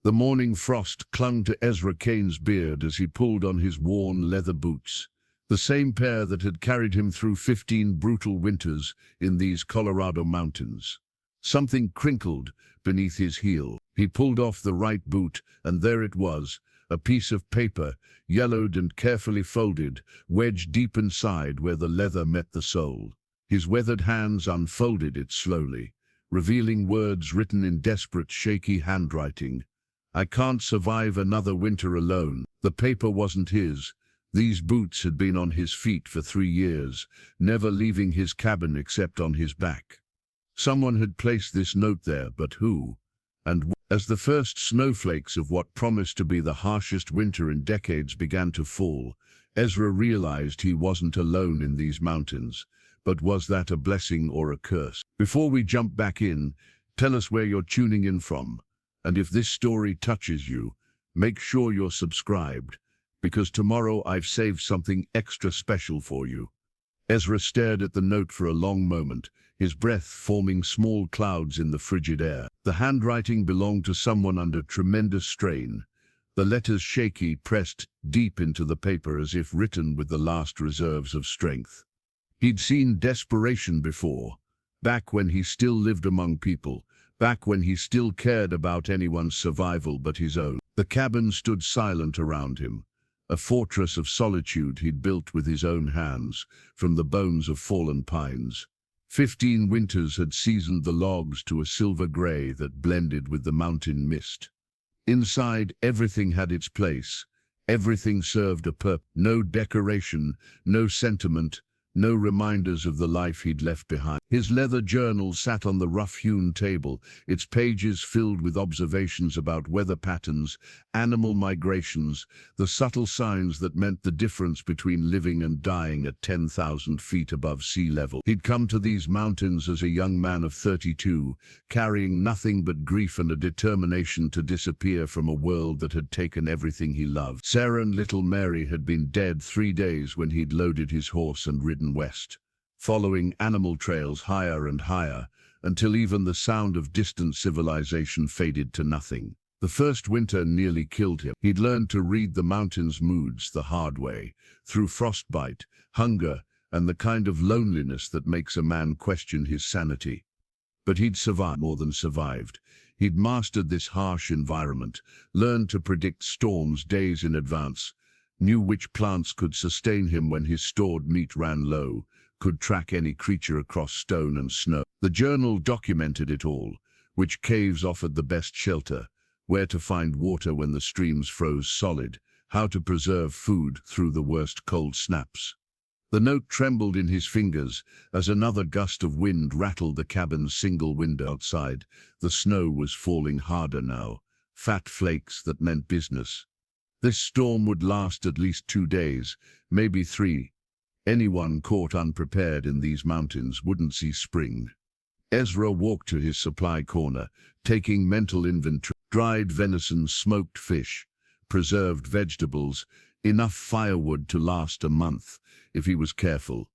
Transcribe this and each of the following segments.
The morning frost clung to Ezra Kane's beard as he pulled on his worn leather boots, the same pair that had carried him through 15 brutal winters in these Colorado mountains. Something crinkled beneath his heel. He pulled off the right boot, and there it was, a piece of paper, yellowed and carefully folded, wedged deep inside where the leather met the sole. His weathered hands unfolded it slowly, revealing words written in desperate, shaky handwriting. "I can't survive another winter alone." The paper wasn't his. These boots had been on his feet for 3 years, never leaving his cabin except on his back. Someone had placed this note there, but who? And as the first snowflakes of what promised to be the harshest winter in decades began to fall, Ezra realized he wasn't alone in these mountains. But was that a blessing or a curse? Before we jump back in, tell us where you're tuning in from. And if this story touches you, make sure you're subscribed, because tomorrow I've saved something extra special for you. Ezra stared at the note for a long moment, his breath forming small clouds in the frigid air. The handwriting belonged to someone under tremendous strain, the letters shaky, pressed deep into the paper as if written with the last reserves of strength. He'd seen desperation before, back when he still lived among people, back when he still cared about anyone's survival but his own. The cabin stood silent around him, a fortress of solitude he'd built with his own hands, from the bones of fallen pines. 15 winters had seasoned the logs to a silver gray that blended with the mountain mist. Inside, everything had its place. Everything served a purpose. No decoration, no sentiment, no reminders of the life he'd left behind. His leather journal sat on the rough-hewn table, its pages filled with observations about weather patterns, animal migrations, the subtle signs that meant the difference between living and dying at 10,000 feet above sea level. He'd come to these mountains as a young man of 32, carrying nothing but grief and a determination to disappear from a world that had taken everything he loved. Sarah and little Mary had been dead 3 days when he'd loaded his horse and ridden west, following animal trails higher and higher, until even the sound of distant civilization faded to nothing. The first winter nearly killed him. He'd learned to read the mountain's moods the hard way, through frostbite, hunger, and the kind of loneliness that makes a man question his sanity. But he'd survived. More than survived. He'd mastered this harsh environment, learned to predict storms days in advance, knew which plants could sustain him when his stored meat ran low, could track any creature across stone and snow. The journal documented it all, which caves offered the best shelter, where to find water when the streams froze solid, how to preserve food through the worst cold snaps. The note trembled in his fingers as another gust of wind rattled the cabin's single window outside. The snow was falling harder now, fat flakes that meant business. This storm would last at least 2 days, maybe 3. Anyone caught unprepared in these mountains wouldn't see spring. Ezra walked to his supply corner, taking mental inventory. Dried venison, smoked fish, preserved vegetables, enough firewood to last a month, if he was careful.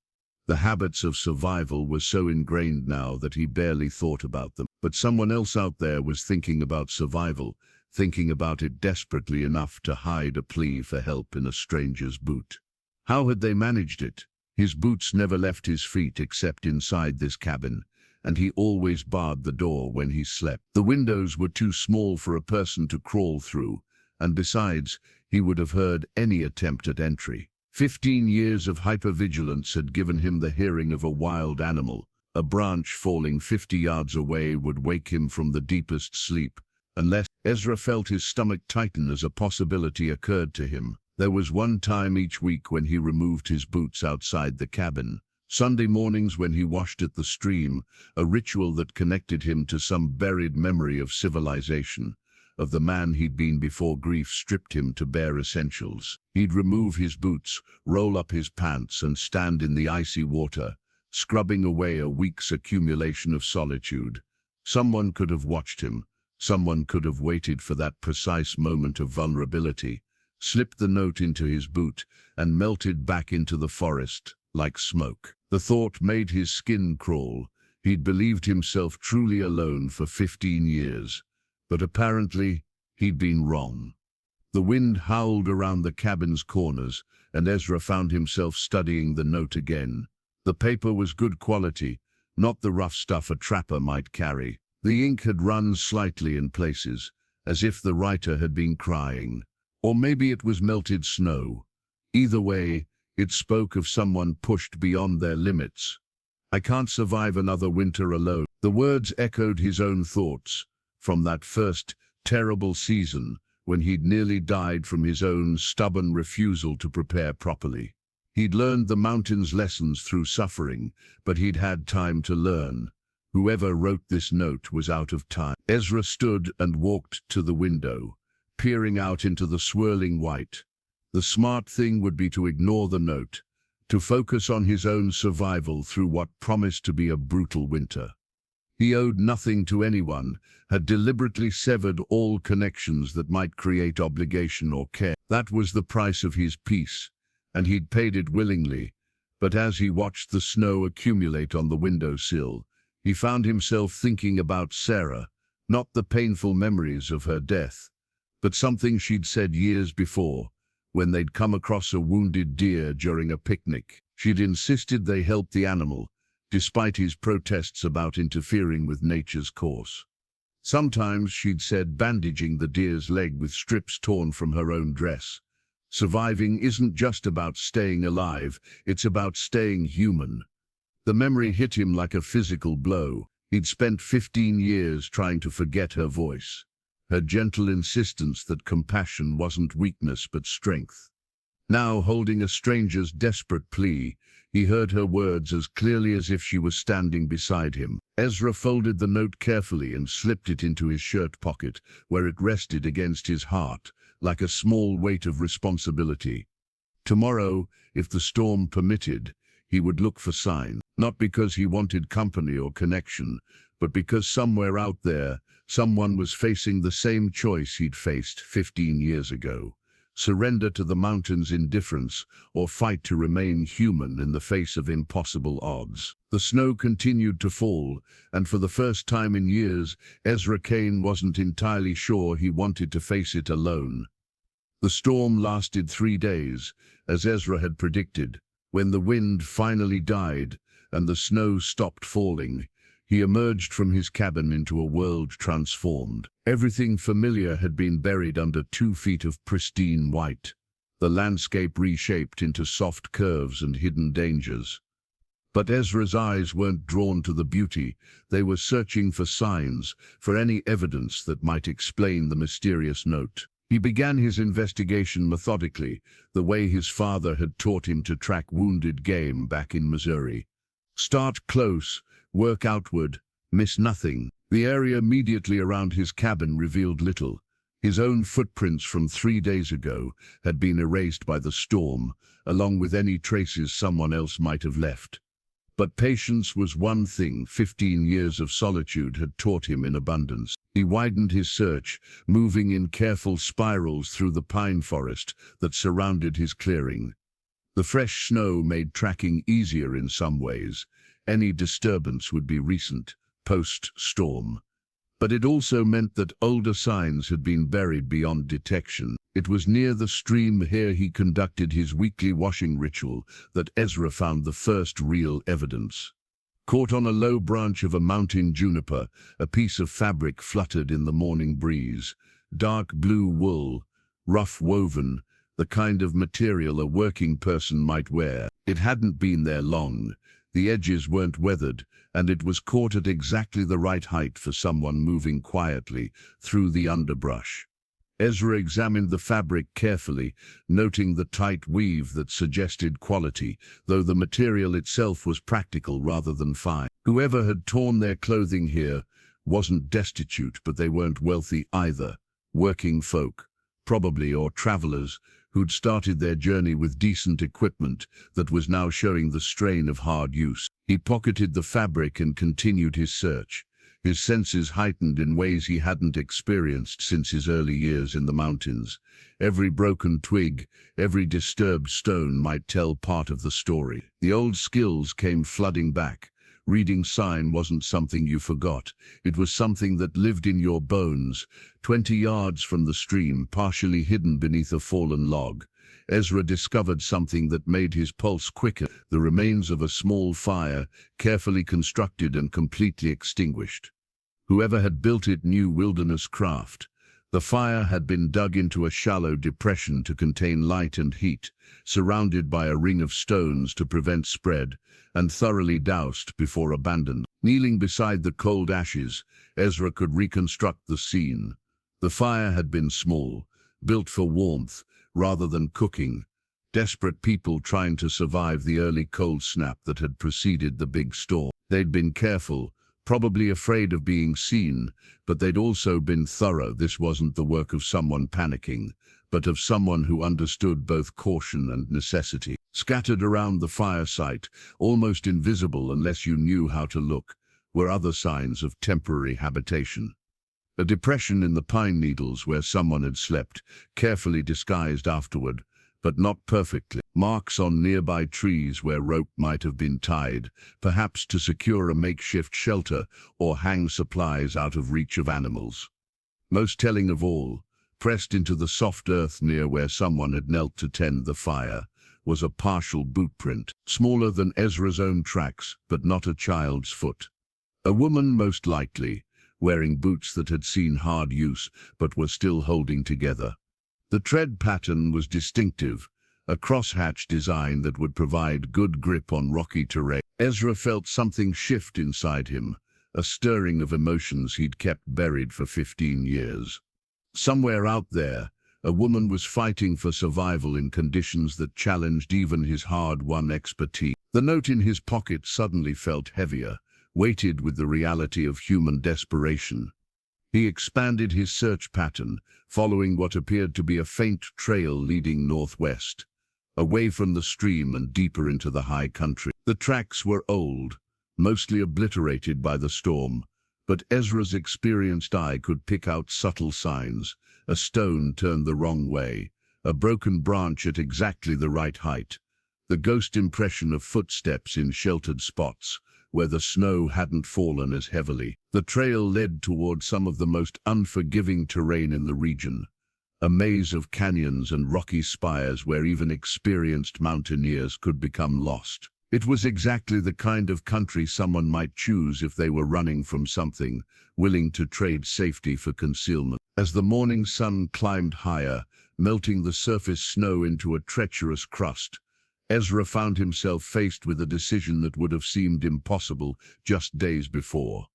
The habits of survival were so ingrained now that he barely thought about them. But someone else out there was thinking about survival, thinking about it desperately enough to hide a plea for help in a stranger's boot. How had they managed it? His boots never left his feet except inside this cabin, and he always barred the door when he slept. The windows were too small for a person to crawl through, and besides, he would have heard any attempt at entry. 15 years of hypervigilance had given him the hearing of a wild animal. A branch falling 50 yards away would wake him from the deepest sleep, unless Ezra felt his stomach tighten as a possibility occurred to him. There was one time each week when he removed his boots outside the cabin. Sunday mornings when he washed at the stream, a ritual that connected him to some buried memory of civilization, of the man he'd been before grief stripped him to bare essentials. He'd remove his boots, roll up his pants, and stand in the icy water, scrubbing away a week's accumulation of solitude. Someone could have watched him. Someone could have waited for that precise moment of vulnerability, slipped the note into his boot, and melted back into the forest like smoke. The thought made his skin crawl. He'd believed himself truly alone for 15 years, but apparently He'd been wrong. The wind howled around the cabin's corners, and Ezra found himself studying the note again. The paper was good quality, not the rough stuff a trapper might carry. The ink had run slightly in places, as if the writer had been crying. Or maybe it was melted snow. Either way, it spoke of someone pushed beyond their limits. "I can't survive another winter alone." The words echoed his own thoughts from that first terrible season when he'd nearly died from his own stubborn refusal to prepare properly. He'd learned the mountain's lessons through suffering, but he'd had time to learn. Whoever wrote this note was out of time. Ezra stood and walked to the window, peering out into the swirling white. The smart thing would be to ignore the note, to focus on his own survival through what promised to be a brutal winter. He owed nothing to anyone, had deliberately severed all connections that might create obligation or care. That was the price of his peace, and he'd paid it willingly. But as he watched the snow accumulate on the windowsill, he found himself thinking about Sarah, not the painful memories of her death, but something she'd said years before, when they'd come across a wounded deer during a picnic. She'd insisted they help the animal, despite his protests about interfering with nature's course. Sometimes, she'd said, bandaging the deer's leg with strips torn from her own dress. Surviving isn't just about staying alive, it's about staying human. The memory hit him like a physical blow. He'd spent 15 years trying to forget her voice, her gentle insistence that compassion wasn't weakness but strength. Now, holding a stranger's desperate plea, he heard her words as clearly as if she was standing beside him. Ezra folded the note carefully and slipped it into his shirt pocket, where it rested against his heart, like a small weight of responsibility. Tomorrow, if the storm permitted, he would look for signs, not because he wanted company or connection, but because somewhere out there, someone was facing the same choice he'd faced 15 years ago. Surrender to the mountain's indifference, or fight to remain human in the face of impossible odds. The snow continued to fall, and for the first time in years, Ezra Kane wasn't entirely sure he wanted to face it alone. The storm lasted 3 days, as Ezra had predicted. When the wind finally died, and the snow stopped falling, he emerged from his cabin into a world transformed. Everything familiar had been buried under 2 feet of pristine white, the landscape reshaped into soft curves and hidden dangers. But Ezra's eyes weren't drawn to the beauty. They were searching for signs, for any evidence that might explain the mysterious note. He began his investigation methodically, the way his father had taught him to track wounded game back in Missouri. Start close, work outward, miss nothing. The area immediately around his cabin revealed little. His own footprints from 3 days ago had been erased by the storm, along with any traces someone else might have left. But patience was one thing 15 years of solitude had taught him in abundance. He widened his search, moving in careful spirals through the pine forest that surrounded his clearing. The fresh snow made tracking easier in some ways. Any disturbance would be recent, post-storm. But it also meant that older signs had been buried beyond detection. It was near the stream here he conducted his weekly washing ritual that Ezra found the first real evidence. Caught on a low branch of a mountain juniper, a piece of fabric fluttered in the morning breeze. Dark blue wool, rough woven, the kind of material a working person might wear. It hadn't been there long. The edges weren't weathered, and it was caught at exactly the right height for someone moving quietly through the underbrush. Ezra examined the fabric carefully, noting the tight weave that suggested quality, though the material itself was practical rather than fine. Whoever had torn their clothing here wasn't destitute, but they weren't wealthy either. Working folk, probably, or travelers, who'd started their journey with decent equipment that was now showing the strain of hard use. He pocketed the fabric and continued his search, his senses heightened in ways he hadn't experienced since his early years in the mountains. Every broken twig, every disturbed stone might tell part of the story. The old skills came flooding back, Reading sign wasn't something you forgot. It was something that lived in your bones. 20 yards from the stream, partially hidden beneath a fallen log, Ezra discovered something that made his pulse quicker: the remains of a small fire, carefully constructed and completely extinguished. Whoever had built it knew wilderness craft. The fire had been dug into a shallow depression to contain light and heat, surrounded by a ring of stones to prevent spread, and thoroughly doused before abandoned. Kneeling beside the cold ashes, Ezra could reconstruct the scene. The fire had been small, built for warmth rather than cooking. Desperate people trying to survive the early cold snap that had preceded the big storm. They'd been careful, probably afraid of being seen, but they'd also been thorough. This wasn't the work of someone panicking, but of someone who understood both caution and necessity. Scattered around the fire site, almost invisible unless you knew how to look, were other signs of temporary habitation. A depression in the pine needles where someone had slept, carefully disguised afterward, but not perfectly. Marks on nearby trees where rope might have been tied, perhaps to secure a makeshift shelter or hang supplies out of reach of animals. Most telling of all, pressed into the soft earth near where someone had knelt to tend the fire, was a partial boot print, smaller than Ezra's own tracks, but not a child's foot. A woman, most likely, wearing boots that had seen hard use but were still holding together. The tread pattern was distinctive, a crosshatch design that would provide good grip on rocky terrain. Ezra felt something shift inside him, a stirring of emotions he'd kept buried for 15 years. Somewhere out there, a woman was fighting for survival in conditions that challenged even his hard-won expertise. The note in his pocket suddenly felt heavier, weighted with the reality of human desperation. He expanded his search pattern, following what appeared to be a faint trail leading northwest, away from the stream and deeper into the high country. The tracks were old, mostly obliterated by the storm, but Ezra's experienced eye could pick out subtle signs: a stone turned the wrong way, a broken branch at exactly the right height, the ghost impression of footsteps in sheltered spots where the snow hadn't fallen as heavily. The trail led toward some of the most unforgiving terrain in the region, a maze of canyons and rocky spires where even experienced mountaineers could become lost. It was exactly the kind of country someone might choose if they were running from something, willing to trade safety for concealment. As the morning sun climbed higher, melting the surface snow into a treacherous crust, Ezra found himself faced with a decision that would have seemed impossible just days before.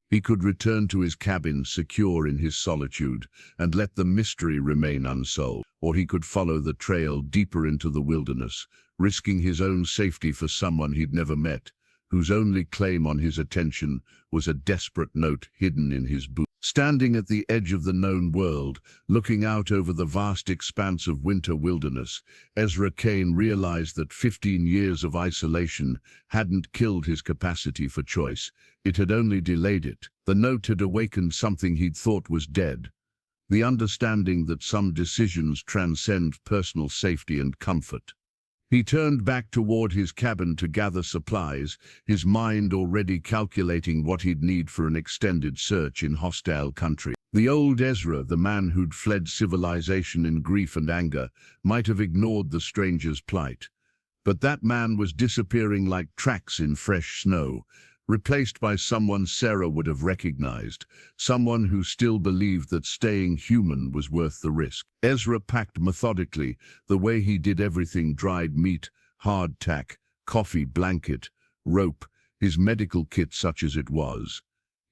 He could return to his cabin secure in his solitude and let the mystery remain unsolved, or he could follow the trail deeper into the wilderness, risking his own safety for someone he'd never met, whose only claim on his attention was a desperate note hidden in his boot. Standing at the edge of the known world, looking out over the vast expanse of winter wilderness, Ezra Kane realized that 15 years of isolation hadn't killed his capacity for choice. It had only delayed it. The note had awakened something he'd thought was dead: the understanding that some decisions transcend personal safety and comfort. He turned back toward his cabin to gather supplies, his mind already calculating what he'd need for an extended search in hostile country. The old Ezra, the man who'd fled civilization in grief and anger, might have ignored the stranger's plight. But that man was disappearing like tracks in fresh snow, replaced by someone Sarah would have recognized, someone who still believed that staying human was worth the risk. Ezra packed methodically, the way he did everything: dried meat, hardtack, coffee, blanket, rope, his medical kit such as it was.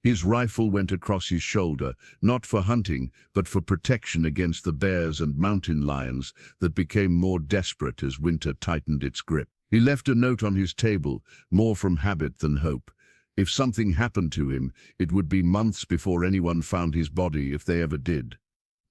His rifle went across his shoulder, not for hunting, but for protection against the bears and mountain lions that became more desperate as winter tightened its grip. He left a note on his table, more from habit than hope. If something happened to him, it would be months before anyone found his body, if they ever did.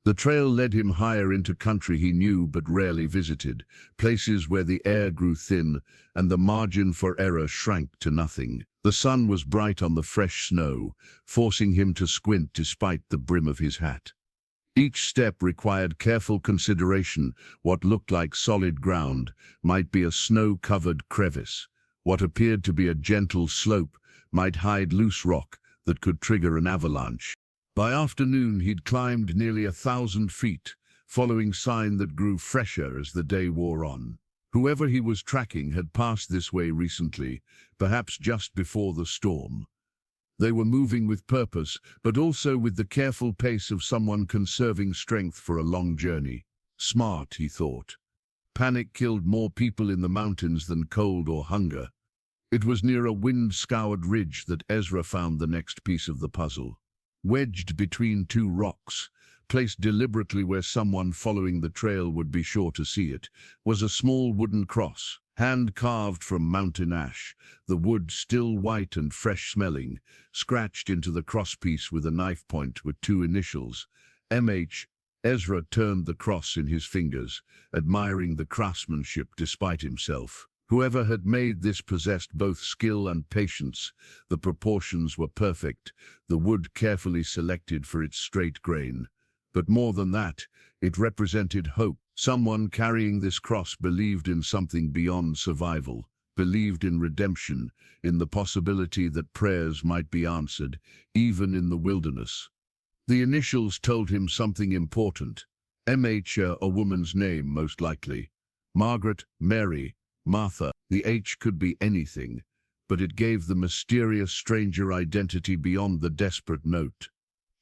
The trail led him higher into country he knew but rarely visited, places where the air grew thin and the margin for error shrank to nothing. The sun was bright on the fresh snow, forcing him to squint despite the brim of his hat. Each step required careful consideration. What looked like solid ground might be a snow-covered crevice. What appeared to be a gentle slope might hide loose rock that could trigger an avalanche. By afternoon, he'd climbed nearly 1,000 feet, following sign that grew fresher as the day wore on. Whoever he was tracking had passed this way recently, perhaps just before the storm. They were moving with purpose, but also with the careful pace of someone conserving strength for a long journey. Smart, he thought. Panic killed more people in the mountains than cold or hunger. It was near a wind-scoured ridge that Ezra found the next piece of the puzzle. Wedged between two rocks, placed deliberately where someone following the trail would be sure to see it, was a small wooden cross, hand-carved from mountain ash, the wood still white and fresh-smelling, scratched into the crosspiece with a knife point with two initials, M.H. Ezra turned the cross in his fingers, admiring the craftsmanship despite himself. Whoever had made this possessed both skill and patience. The proportions were perfect, the wood carefully selected for its straight grain. But more than that, it represented hope. Someone carrying this cross believed in something beyond survival, believed in redemption, in the possibility that prayers might be answered, even in the wilderness. The initials told him something important. M.H. A woman's name, most likely. Margaret, Mary, Martha. The H could be anything, but it gave the mysterious stranger identity beyond the desperate note.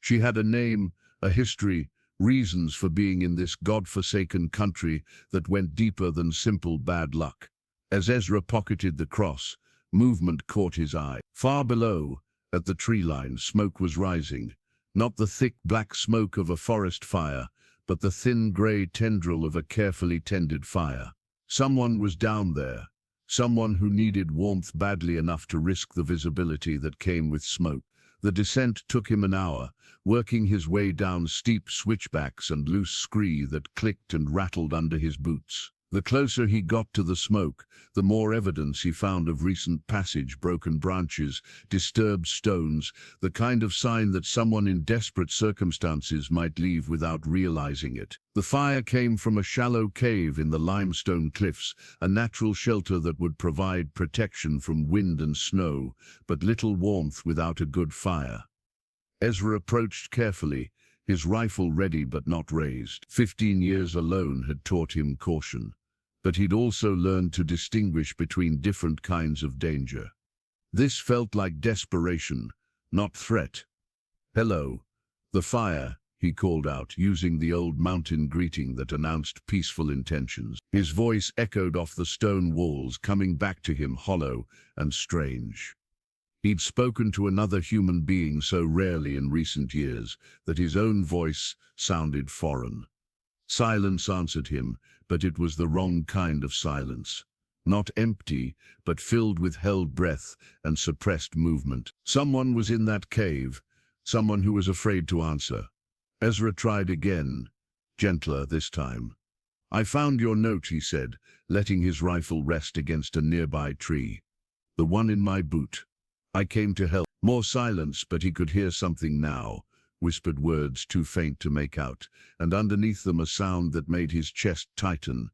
She had a name, a history, reasons for being in this God-forsaken country that went deeper than simple bad luck. As Ezra pocketed the cross, movement caught his eye. Far below, at the tree line, smoke was rising. Not the thick black smoke of a forest fire, but the thin grey tendril of a carefully tended fire. Someone was down there, someone who needed warmth badly enough to risk the visibility that came with smoke. The descent took him an hour, working his way down steep switchbacks and loose scree that clicked and rattled under his boots. The closer he got to the smoke, the more evidence he found of recent passage, broken branches, disturbed stones, the kind of sign that someone in desperate circumstances might leave without realizing it. The fire came from a shallow cave in the limestone cliffs, a natural shelter that would provide protection from wind and snow, but little warmth without a good fire. Ezra approached carefully, his rifle ready but not raised. 15 years alone had taught him caution. But he'd also learned to distinguish between different kinds of danger. This felt like desperation, not threat. "Hello." "The fire," he called out, using the old mountain greeting that announced peaceful intentions. His voice echoed off the stone walls, coming back to him hollow and strange. He'd spoken to another human being so rarely in recent years that his own voice sounded foreign. Silence answered him, but it was the wrong kind of silence. Not empty, but filled with held breath and suppressed movement. Someone was in that cave, someone who was afraid to answer. Ezra tried again, gentler this time. "I found your note," he said, letting his rifle rest against a nearby tree. "The one in my boot. I came to help." More silence, but he could hear something now. Whispered words too faint to make out, and underneath them a sound that made his chest tighten.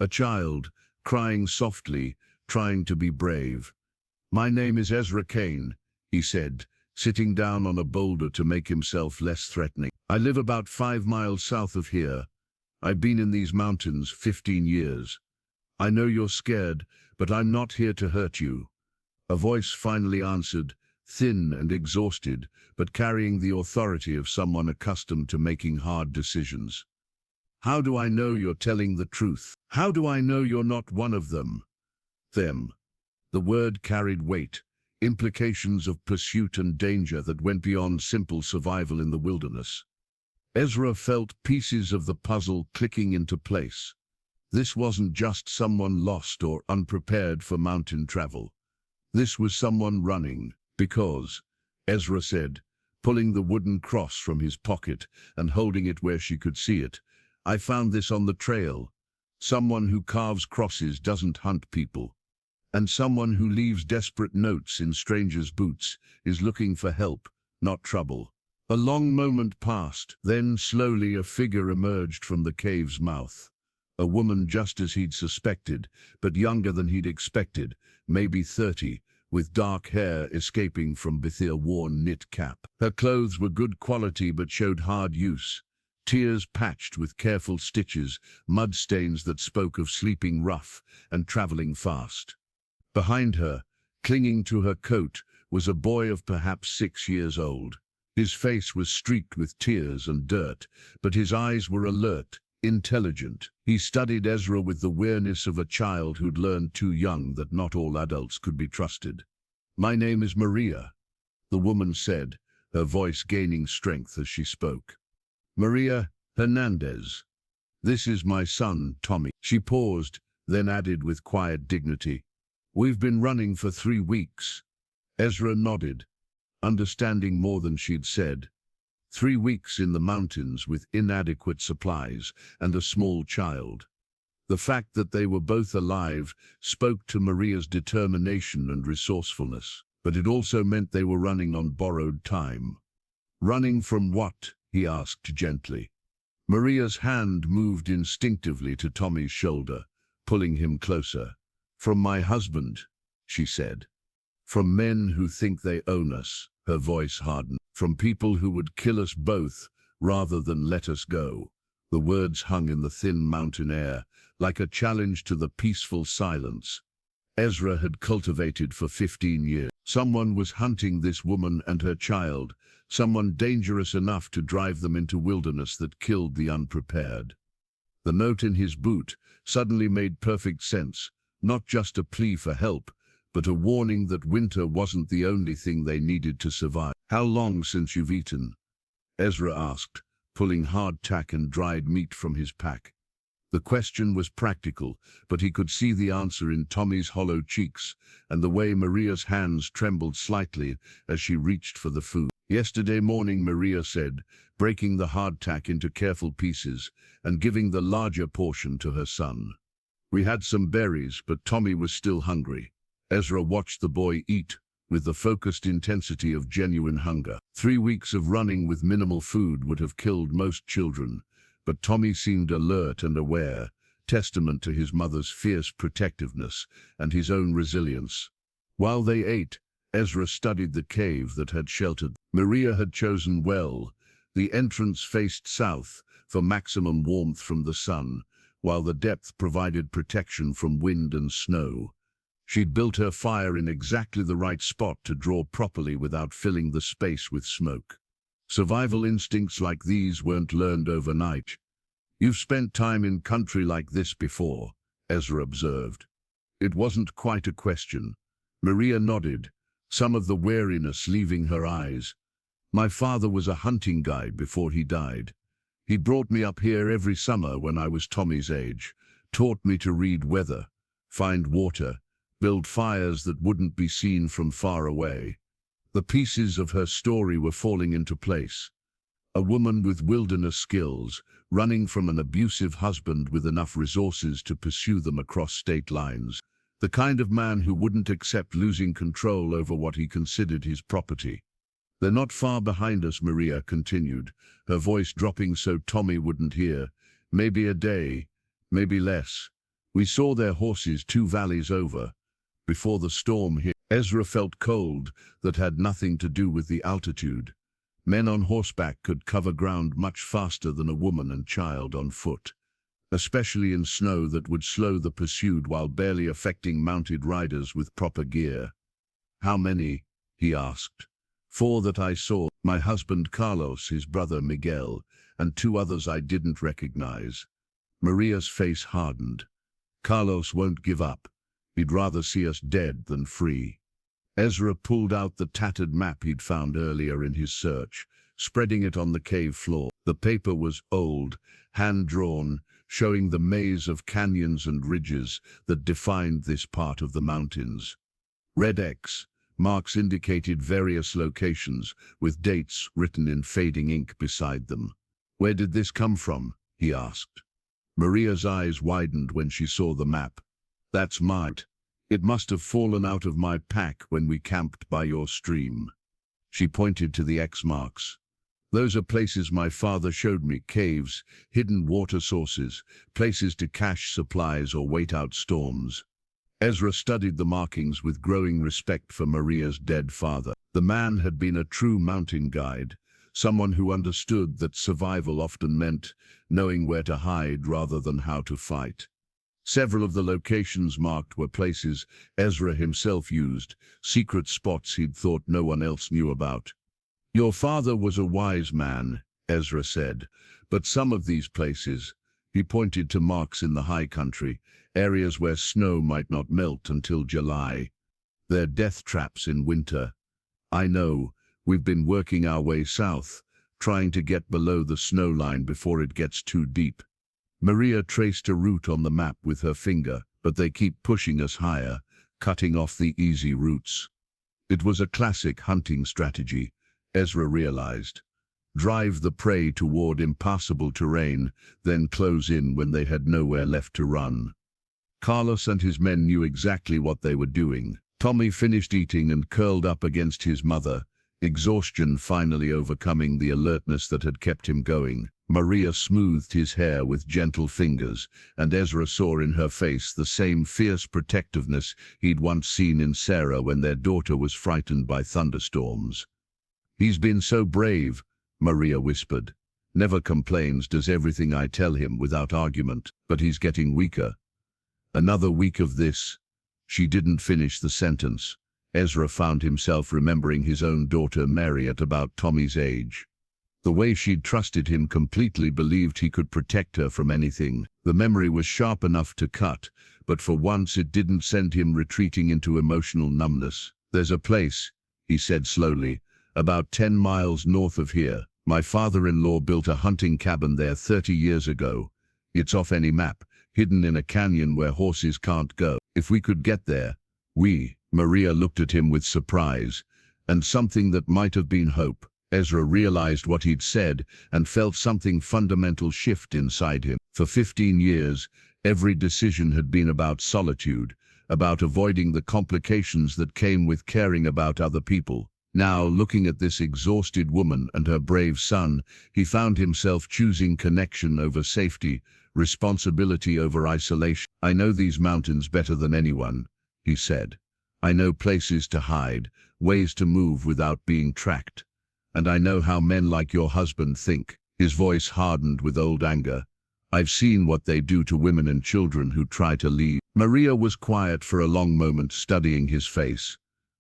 A child, crying softly, trying to be brave. "My name is Ezra Kane," he said, sitting down on a boulder to make himself less threatening. "I live about 5 miles south of here. I've been in these mountains 15 years. I know you're scared, but I'm not here to hurt you." A voice finally answered, thin and exhausted, but carrying the authority of someone accustomed to making hard decisions. "How do I know you're telling the truth? How do I know you're not one of them?" Them. The word carried weight, implications of pursuit and danger that went beyond simple survival in the wilderness. Ezra felt pieces of the puzzle clicking into place. This wasn't just someone lost or unprepared for mountain travel. This was someone running. "Because," Ezra said, pulling the wooden cross from his pocket and holding it where she could see it, "I found this on the trail. Someone who carves crosses doesn't hunt people. And someone who leaves desperate notes in strangers' boots is looking for help, not trouble." A long moment passed, then slowly a figure emerged from the cave's mouth. A woman just as he'd suspected, but younger than he'd expected, maybe 30, with dark hair escaping from beneath a worn knit cap. Her clothes were good quality but showed hard use. Tears patched with careful stitches, mud stains that spoke of sleeping rough and traveling fast. Behind her, clinging to her coat, was a boy of perhaps 6 years old. His face was streaked with tears and dirt, but his eyes were alert, intelligent. He studied Ezra with the weariness of a child who'd learned too young that not all adults could be trusted. "My name is Maria," the woman said, her voice gaining strength as she spoke. "Maria Hernandez. This is my son, Tommy." She paused, then added with quiet dignity, "We've been running for 3 weeks." Ezra nodded, understanding more than she'd said. 3 weeks in the mountains with inadequate supplies and a small child. The fact that they were both alive spoke to Maria's determination and resourcefulness, but it also meant they were running on borrowed time. "Running from what?" he asked gently. Maria's hand moved instinctively to Tommy's shoulder, pulling him closer. "From my husband," she said. "From men who think they own us," her voice hardened. "From people who would kill us both rather than let us go." The words hung in the thin mountain air, like a challenge to the peaceful silence Ezra had cultivated for 15 years. Someone was hunting this woman and her child, someone dangerous enough to drive them into wilderness that killed the unprepared. The note in his boot suddenly made perfect sense, not just a plea for help, but a warning that winter wasn't the only thing they needed to survive. "How long since you've eaten?" Ezra asked, pulling hardtack and dried meat from his pack. The question was practical, but he could see the answer in Tommy's hollow cheeks and the way Maria's hands trembled slightly as she reached for the food. "Yesterday morning," Maria said, breaking the hardtack into careful pieces and giving the larger portion to her son. "We had some berries, but Tommy was still hungry." Ezra watched the boy eat with the focused intensity of genuine hunger. 3 weeks of running with minimal food would have killed most children, but Tommy seemed alert and aware, testament to his mother's fierce protectiveness and his own resilience. While they ate, Ezra studied the cave that had sheltered. Maria had chosen well. The entrance faced south for maximum warmth from the sun, while the depth provided protection from wind and snow. She'd built her fire in exactly the right spot to draw properly without filling the space with smoke. Survival instincts like these weren't learned overnight. "You've spent time in country like this before," Ezra observed. It wasn't quite a question. Maria nodded, some of the wariness leaving her eyes. "My father was a hunting guide before he died. He brought me up here every summer when I was Tommy's age, taught me to read weather, find water, build fires that wouldn't be seen from far away." The pieces of her story were falling into place. A woman with wilderness skills, running from an abusive husband with enough resources to pursue them across state lines. The kind of man who wouldn't accept losing control over what he considered his property. "They're not far behind us," Maria continued, her voice dropping so Tommy wouldn't hear. "Maybe a day, maybe less. We saw their horses 2 valleys over. Before the storm hit." Ezra felt cold that had nothing to do with the altitude. Men on horseback could cover ground much faster than a woman and child on foot, especially in snow that would slow the pursued while barely affecting mounted riders with proper gear. "How many?" he asked. "4 that I saw. My husband Carlos, his brother Miguel, and 2 others I didn't recognize." Maria's face hardened. "Carlos won't give up. He'd rather see us dead than free." Ezra pulled out the tattered map he'd found earlier in his search, spreading it on the cave floor. The paper was old, hand-drawn, showing the maze of canyons and ridges that defined this part of the mountains. Red X marks indicated various locations, with dates written in fading ink beside them. "Where did this come from?" he asked. Maria's eyes widened when she saw the map. "That's mine. It must have fallen out of my pack when we camped by your stream." She pointed to the X marks. "Those are places my father showed me, caves, hidden water sources, places to cache supplies or wait out storms." Ezra studied the markings with growing respect for Maria's dead father. The man had been a true mountain guide, someone who understood that survival often meant knowing where to hide rather than how to fight. Several of the locations marked were places Ezra himself used, secret spots he'd thought no one else knew about. "Your father was a wise man," Ezra said, "but some of these places," he pointed to marks in the high country, areas where snow might not melt until July. "They're death traps in winter. I know, we've been working our way south, trying to get below the snow line before it gets too deep." Maria traced a route on the map with her finger, "but they keep pushing us higher, cutting off the easy routes." It was a classic hunting strategy, Ezra realized. Drive the prey toward impassable terrain, then close in when they had nowhere left to run. Carlos and his men knew exactly what they were doing. Tommy finished eating and curled up against his mother, exhaustion finally overcoming the alertness that had kept him going. Maria smoothed his hair with gentle fingers, and Ezra saw in her face the same fierce protectiveness he'd once seen in Sarah when their daughter was frightened by thunderstorms. "He's been so brave," Maria whispered. "Never complains, does everything I tell him without argument, but he's getting weaker." "Another week of this." She didn't finish the sentence. Ezra found himself remembering his own daughter Mary at about Tommy's age. The way she'd trusted him, completely believed he could protect her from anything. The memory was sharp enough to cut, but for once it didn't send him retreating into emotional numbness. "There's a place," he said slowly, "about 10 miles north of here. My father-in-law built a hunting cabin there 30 years ago. It's off any map, hidden in a canyon where horses can't go. If we could get there, Maria looked at him with surprise, and something that might have been hope. Ezra realized what he'd said and felt something fundamental shift inside him. For 15 years, every decision had been about solitude, about avoiding the complications that came with caring about other people. Now, looking at this exhausted woman and her brave son, he found himself choosing connection over safety, responsibility over isolation. "I know these mountains better than anyone," he said. "I know places to hide, ways to move without being tracked. And I know how men like your husband think." His voice hardened with old anger. "I've seen what they do to women and children who try to leave." Maria was quiet for a long moment, studying his face.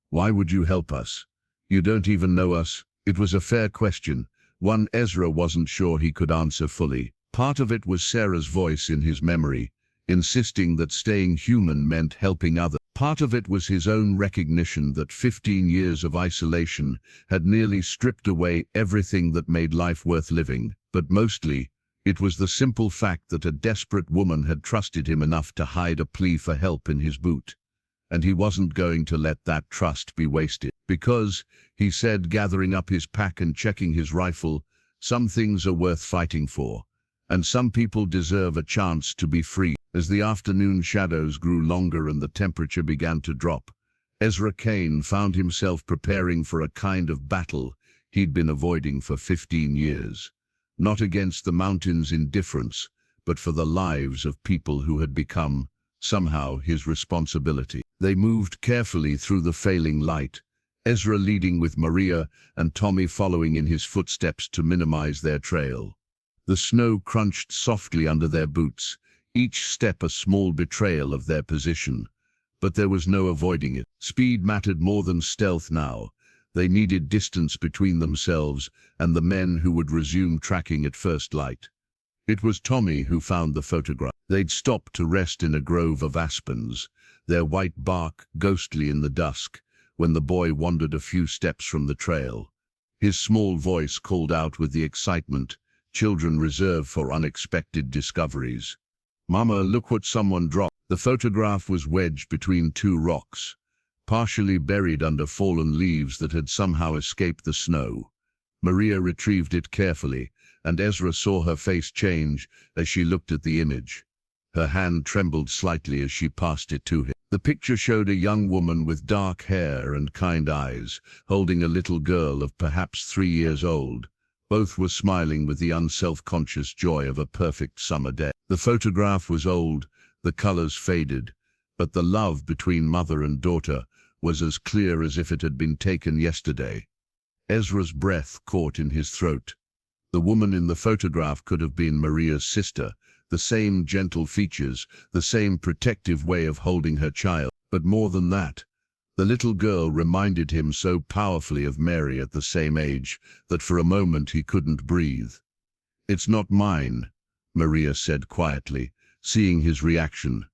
"Why would you help us? You don't even know us." It was a fair question, one Ezra wasn't sure he could answer fully. Part of it was Sarah's voice in his memory, insisting that staying human meant helping others. Part of it was his own recognition that 15 years of isolation had nearly stripped away everything that made life worth living. But mostly, it was the simple fact that a desperate woman had trusted him enough to hide a plea for help in his boot. And he wasn't going to let that trust be wasted. "Because," he said, gathering up his pack and checking his rifle, "some things are worth fighting for, and some people deserve a chance to be free." As the afternoon shadows grew longer and the temperature began to drop, Ezra Kane found himself preparing for a kind of battle he'd been avoiding for 15 years. Not against the mountain's indifference, but for the lives of people who had become, somehow, his responsibility. They moved carefully through the failing light, Ezra leading with Maria and Tommy following in his footsteps to minimize their trail. The snow crunched softly under their boots, each step a small betrayal of their position. But there was no avoiding it. Speed mattered more than stealth now. They needed distance between themselves and the men who would resume tracking at first light. It was Tommy who found the photograph. They'd stopped to rest in a grove of aspens, their white bark ghostly in the dusk, when the boy wandered a few steps from the trail. His small voice called out with the excitement children reserve for unexpected discoveries. "Mama, look what someone dropped." The photograph was wedged between two rocks, partially buried under fallen leaves that had somehow escaped the snow. Maria retrieved it carefully, and Ezra saw her face change as she looked at the image. Her hand trembled slightly as she passed it to him. The picture showed a young woman with dark hair and kind eyes, holding a little girl of perhaps 3 years old. Both were smiling with the unself-conscious joy of a perfect summer day. The photograph was old, the colors faded, but the love between mother and daughter was as clear as if it had been taken yesterday. Ezra's breath caught in his throat. The woman in the photograph could have been Maria's sister, the same gentle features, the same protective way of holding her child. But more than that, the little girl reminded him so powerfully of Mary at the same age that for a moment he couldn't breathe. "It's not mine," Maria said quietly, seeing his reaction.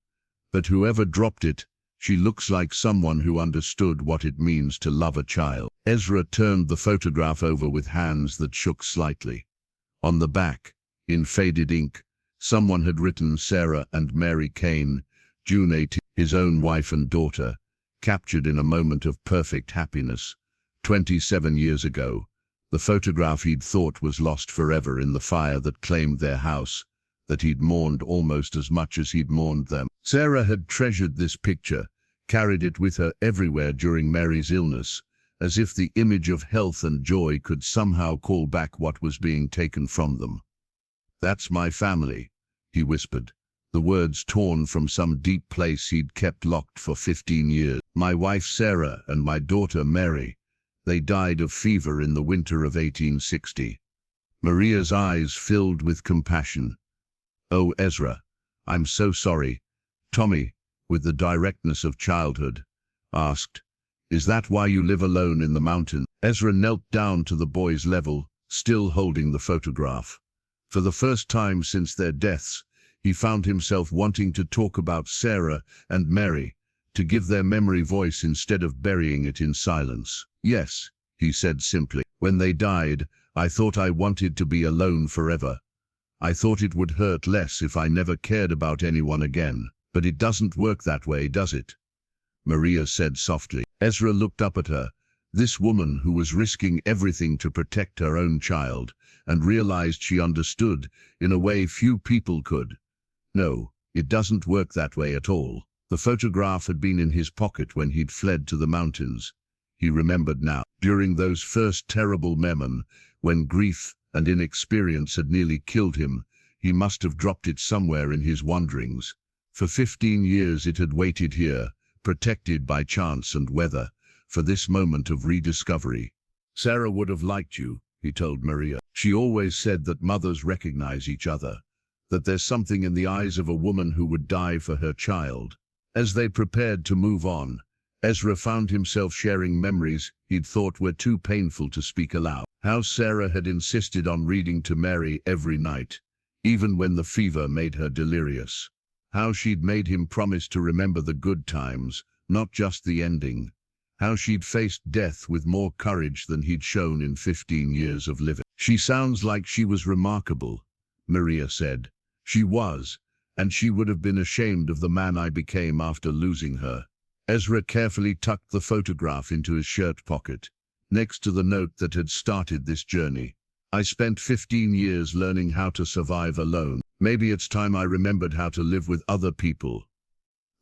"But whoever dropped it, she looks like someone who understood what it means to love a child." Ezra turned the photograph over with hands that shook slightly. On the back, in faded ink, someone had written Sarah and Mary Kane, June 18, his own wife and daughter, captured in a moment of perfect happiness. 27 years ago, the photograph he'd thought was lost forever in the fire that claimed their house, that he'd mourned almost as much as he'd mourned them. Sarah had treasured this picture, carried it with her everywhere during Mary's illness, as if the image of health and joy could somehow call back what was being taken from them. "That's my family," he whispered, the words torn from some deep place he'd kept locked for 15 years. "My wife Sarah and my daughter Mary. They died of fever in the winter of 1860. Maria's eyes filled with compassion. "Oh, Ezra, I'm so sorry." Tommy, with the directness of childhood, asked, "Is that why you live alone in the mountain?" Ezra knelt down to the boy's level, still holding the photograph. For the first time since their deaths, he found himself wanting to talk about Sarah and Mary, to give their memory voice instead of burying it in silence. "Yes," he said simply. "When they died, I thought I wanted to be alone forever. I thought it would hurt less if I never cared about anyone again. But it doesn't work that way, does it?" Maria said softly. Ezra looked up at her, this woman who was risking everything to protect her own child, and realized she understood in a way few people could. "No, it doesn't work that way at all." The photograph had been in his pocket when he'd fled to the mountains. He remembered now, during those first terrible moments, when grief and inexperience had nearly killed him, he must have dropped it somewhere in his wanderings. For 15 years it had waited here, protected by chance and weather, for this moment of rediscovery. "Sarah would have liked you," he told Maria. "She always said that mothers recognize each other, that there's something in the eyes of a woman who would die for her child." As they prepared to move on, Ezra found himself sharing memories he'd thought were too painful to speak aloud. How Sarah had insisted on reading to Mary every night, even when the fever made her delirious. How she'd made him promise to remember the good times, not just the ending. How she'd faced death with more courage than he'd shown in 15 years of living. "She sounds like she was remarkable," Maria said. "She was, and she would have been ashamed of the man I became after losing her." Ezra carefully tucked the photograph into his shirt pocket, next to the note that had started this journey. "I spent 15 years learning how to survive alone. Maybe it's time I remembered how to live with other people."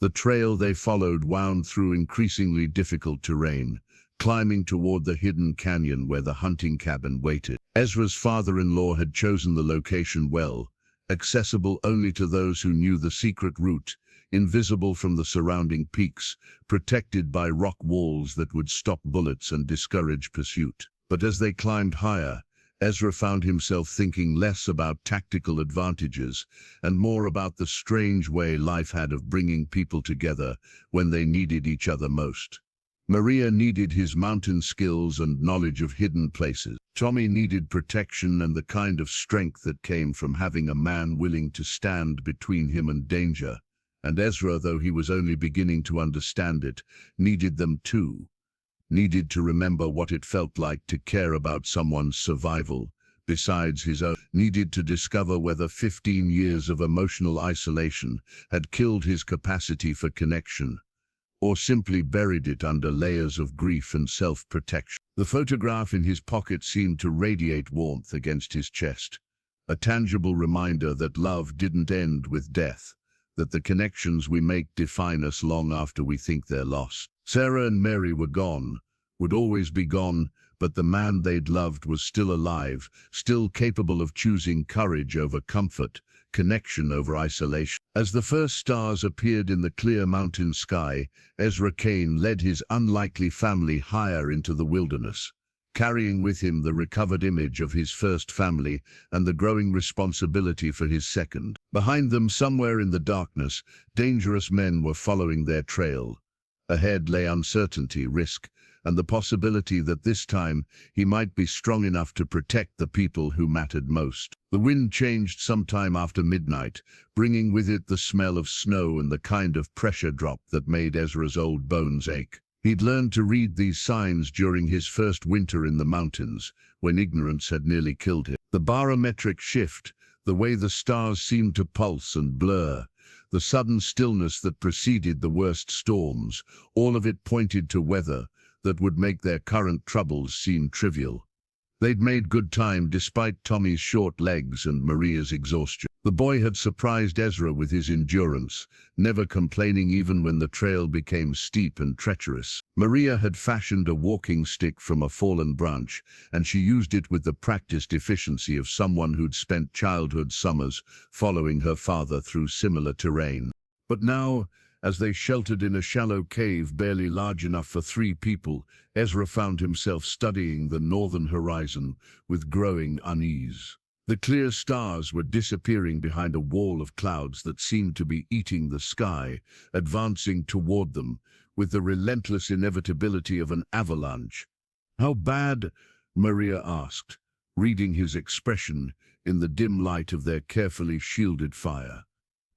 The trail they followed wound through increasingly difficult terrain, climbing toward the hidden canyon where the hunting cabin waited. Ezra's father-in-law had chosen the location well, accessible only to those who knew the secret route, invisible from the surrounding peaks, protected by rock walls that would stop bullets and discourage pursuit. But as they climbed higher, Ezra found himself thinking less about tactical advantages and more about the strange way life had of bringing people together when they needed each other most. Maria needed his mountain skills and knowledge of hidden places. Tommy needed protection and the kind of strength that came from having a man willing to stand between him and danger. And Ezra, though he was only beginning to understand it, needed them too. Needed to remember what it felt like to care about someone's survival, besides his own. Needed to discover whether 15 years of emotional isolation had killed his capacity for connection, or simply buried it under layers of grief and self-protection. The photograph in his pocket seemed to radiate warmth against his chest, a tangible reminder that love didn't end with death, that the connections we make define us long after we think they're lost. Sarah and Mary were gone, would always be gone, but the man they'd loved was still alive, still capable of choosing courage over comfort, connection over isolation. As the first stars appeared in the clear mountain sky, Ezra Kane led his unlikely family higher into the wilderness, carrying with him the recovered image of his first family and the growing responsibility for his second. Behind them, somewhere in the darkness, dangerous men were following their trail. Ahead lay uncertainty, risk, and the possibility that this time he might be strong enough to protect the people who mattered most. The wind changed sometime after midnight, bringing with it the smell of snow and the kind of pressure drop that made Ezra's old bones ache. He'd learned to read these signs during his first winter in the mountains, when ignorance had nearly killed him. The barometric shift, the way the stars seemed to pulse and blur, the sudden stillness that preceded the worst storms, all of it pointed to weather that would make their current troubles seem trivial. They'd made good time despite Tommy's short legs and Maria's exhaustion. The boy had surprised Ezra with his endurance, never complaining even when the trail became steep and treacherous. Maria had fashioned a walking stick from a fallen branch, and she used it with the practiced efficiency of someone who'd spent childhood summers following her father through similar terrain. But now, as they sheltered in a shallow cave barely large enough for 3 people, Ezra found himself studying the northern horizon with growing unease. The clear stars were disappearing behind a wall of clouds that seemed to be eating the sky, advancing toward them with the relentless inevitability of an avalanche. "How bad?" Maria asked, reading his expression in the dim light of their carefully shielded fire.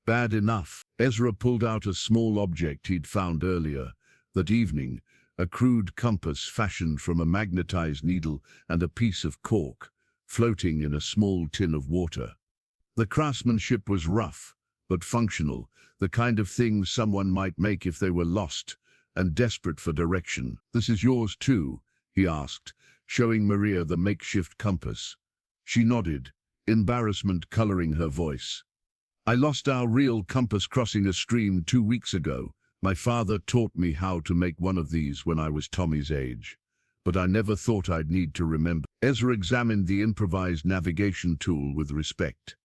"Bad enough." Ezra pulled out a small object he'd found earlier that evening, a crude compass fashioned from a magnetized needle and a piece of cork, floating in a small tin of water. The craftsmanship was rough, but functional, the kind of thing someone might make if they were lost and desperate for direction. "This is yours too?" he asked, showing Maria the makeshift compass. She nodded, embarrassment coloring her voice. "I lost our real compass crossing a stream 2 weeks ago. My father taught me how to make one of these when I was Tommy's age, but I never thought I'd need to remember." Ezra examined the improvised navigation tool with respect.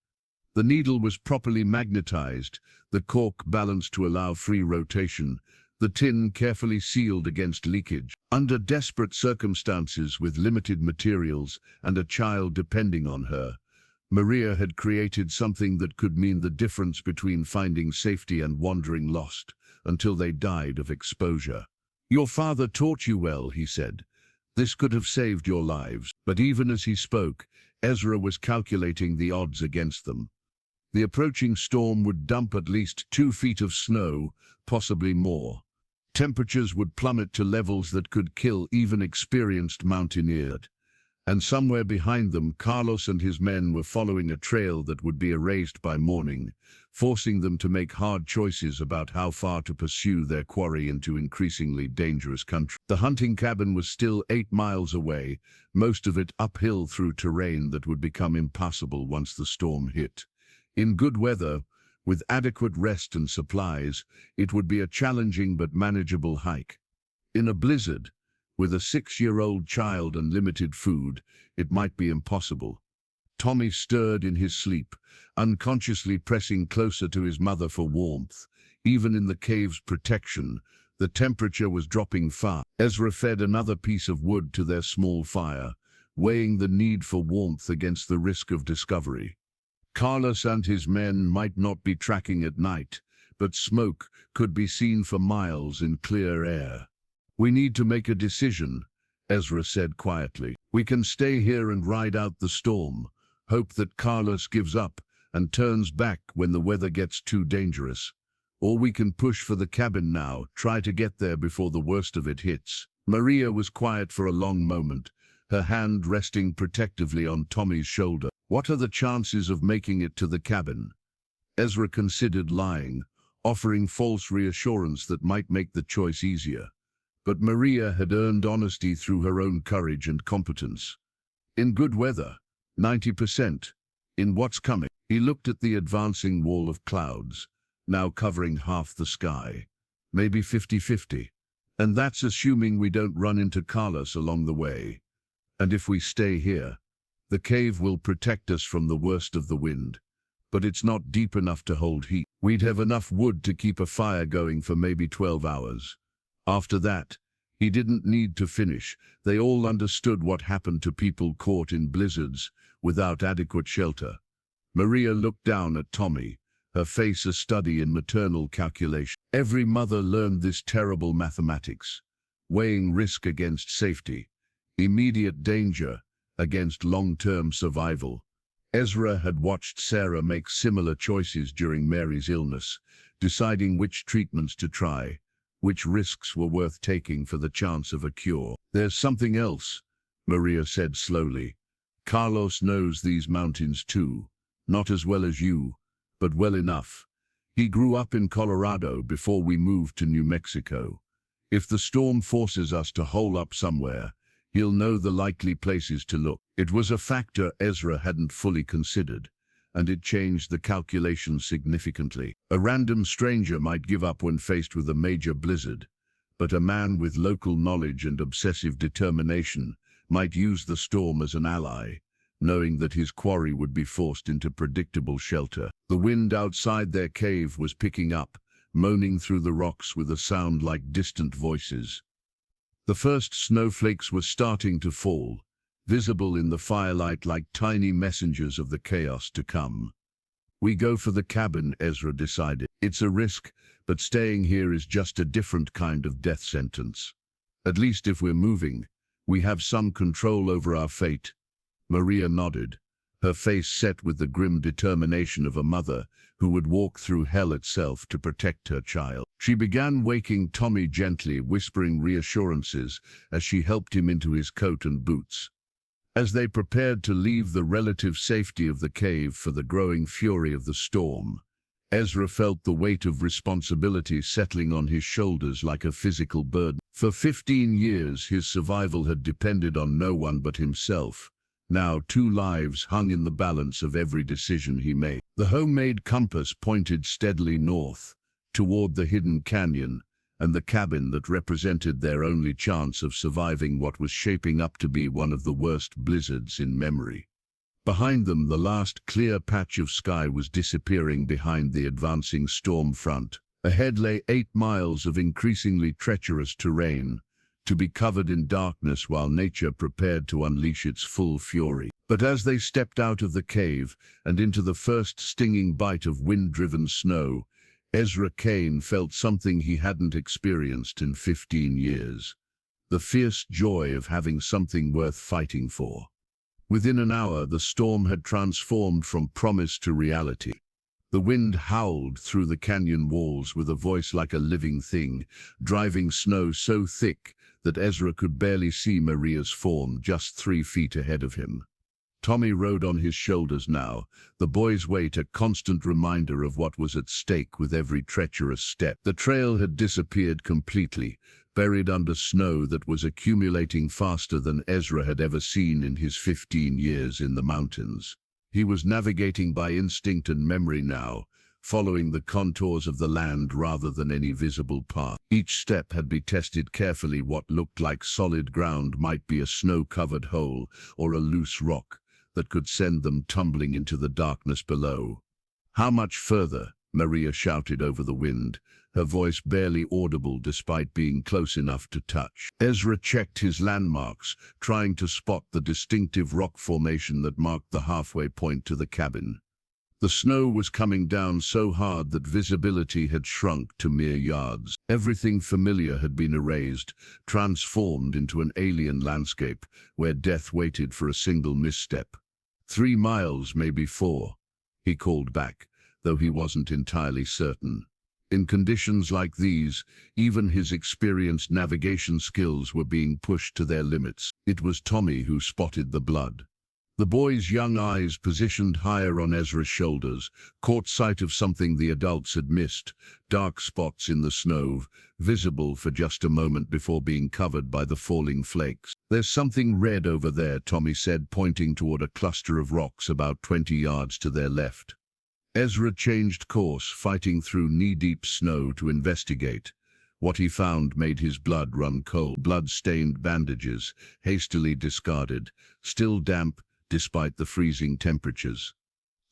The needle was properly magnetized, the cork balanced to allow free rotation, the tin carefully sealed against leakage. Under desperate circumstances with limited materials and a child depending on her, Maria had created something that could mean the difference between finding safety and wandering lost, until they died of exposure. "Your father taught you well," he said. "This could have saved your lives." But even as he spoke, Ezra was calculating the odds against them. The approaching storm would dump at least 2 feet of snow, possibly more. Temperatures would plummet to levels that could kill even experienced mountaineers. And somewhere behind them, Carlos and his men were following a trail that would be erased by morning, forcing them to make hard choices about how far to pursue their quarry into increasingly dangerous country. The hunting cabin was still 8 miles away, most of it uphill through terrain that would become impassable once the storm hit. In good weather, with adequate rest and supplies, it would be a challenging but manageable hike. In a blizzard, with a 6-year-old child and limited food, it might be impossible. Tommy stirred in his sleep, unconsciously pressing closer to his mother for warmth. Even in the cave's protection, the temperature was dropping fast. Ezra fed another piece of wood to their small fire, weighing the need for warmth against the risk of discovery. Carlos and his men might not be tracking at night, but smoke could be seen for miles in clear air. "We need to make a decision," Ezra said quietly. "We can stay here and ride out the storm, hope that Carlos gives up and turns back when the weather gets too dangerous. Or we can push for the cabin now, try to get there before the worst of it hits." Maria was quiet for a long moment, her hand resting protectively on Tommy's shoulder. "What are the chances of making it to the cabin?" Ezra considered lying, offering false reassurance that might make the choice easier. But Maria had earned honesty through her own courage and competence. "In good weather, 90%. In what's coming?" He looked at the advancing wall of clouds, now covering half the sky. "Maybe 50-50. And that's assuming we don't run into Carlos along the way. And if we stay here, the cave will protect us from the worst of the wind. but it's not deep enough to hold heat. We'd have enough wood to keep a fire going for maybe 12 hours. After that, he didn't need to finish. They all understood what happened to people caught in blizzards without adequate shelter. Maria looked down at Tommy, her face a study in maternal calculation. Every mother learned this terrible mathematics, weighing risk against safety, immediate danger against long-term survival. Ezra had watched Sarah make similar choices during Mary's illness, deciding which treatments to try, which risks were worth taking for the chance of a cure. "There's something else," Maria said slowly. "Carlos knows these mountains too, not as well as you, but well enough. He grew up in Colorado before we moved to New Mexico. If the storm forces us to hole up somewhere, he'll know the likely places to look." It was a factor Ezra hadn't fully considered, and it changed the calculation significantly. A random stranger might give up when faced with a major blizzard, but a man with local knowledge and obsessive determination might use the storm as an ally, knowing that his quarry would be forced into predictable shelter. The wind outside their cave was picking up, moaning through the rocks with a sound like distant voices. The first snowflakes were starting to fall, visible in the firelight like tiny messengers of the chaos to come. "We go for the cabin," Ezra decided. "It's a risk, but staying here is just a different kind of death sentence. At least if we're moving, we have some control over our fate." Maria nodded, her face set with the grim determination of a mother who would walk through hell itself to protect her child. She began waking Tommy gently, whispering reassurances as she helped him into his coat and boots. As they prepared to leave the relative safety of the cave for the growing fury of the storm, Ezra felt the weight of responsibility settling on his shoulders like a physical burden. For 15 years, his survival had depended on no one but himself. Now 2 lives hung in the balance of every decision he made. The homemade compass pointed steadily north, toward the hidden canyon, and the cabin that represented their only chance of surviving what was shaping up to be one of the worst blizzards in memory. Behind them, the last clear patch of sky was disappearing behind the advancing storm front. Ahead lay 8 miles of increasingly treacherous terrain, to be covered in darkness while nature prepared to unleash its full fury. But as they stepped out of the cave and into the first stinging bite of wind-driven snow, Ezra Kane felt something he hadn't experienced in 15 years. The fierce joy of having something worth fighting for. Within an hour, the storm had transformed from promise to reality. The wind howled through the canyon walls with a voice like a living thing, driving snow so thick that Ezra could barely see Maria's form just 3 feet ahead of him. Tommy rode on his shoulders now, the boy's weight a constant reminder of what was at stake with every treacherous step. The trail had disappeared completely, buried under snow that was accumulating faster than Ezra had ever seen in his 15 years in the mountains. He was navigating by instinct and memory now, following the contours of the land rather than any visible path. Each step had been tested carefully. What looked like solid ground might be a snow-covered hole or a loose rock that could send them tumbling into the darkness below. "How much further?" Maria shouted over the wind, her voice barely audible despite being close enough to touch. Ezra checked his landmarks, trying to spot the distinctive rock formation that marked the halfway point to the cabin. The snow was coming down so hard that visibility had shrunk to mere yards. Everything familiar had been erased, transformed into an alien landscape where death waited for a single misstep. 3 miles, maybe 4, he called back, though he wasn't entirely certain. In conditions like these, even his experienced navigation skills were being pushed to their limits. It was Tommy who spotted the blood. The boy's young eyes, positioned higher on Ezra's shoulders, caught sight of something the adults had missed, dark spots in the snow, visible for just a moment before being covered by the falling flakes. "There's something red over there," Tommy said, pointing toward a cluster of rocks about 20 yards to their left. Ezra changed course, fighting through knee-deep snow to investigate. What he found made his blood run cold. Blood-stained bandages, hastily discarded, still damp despite the freezing temperatures.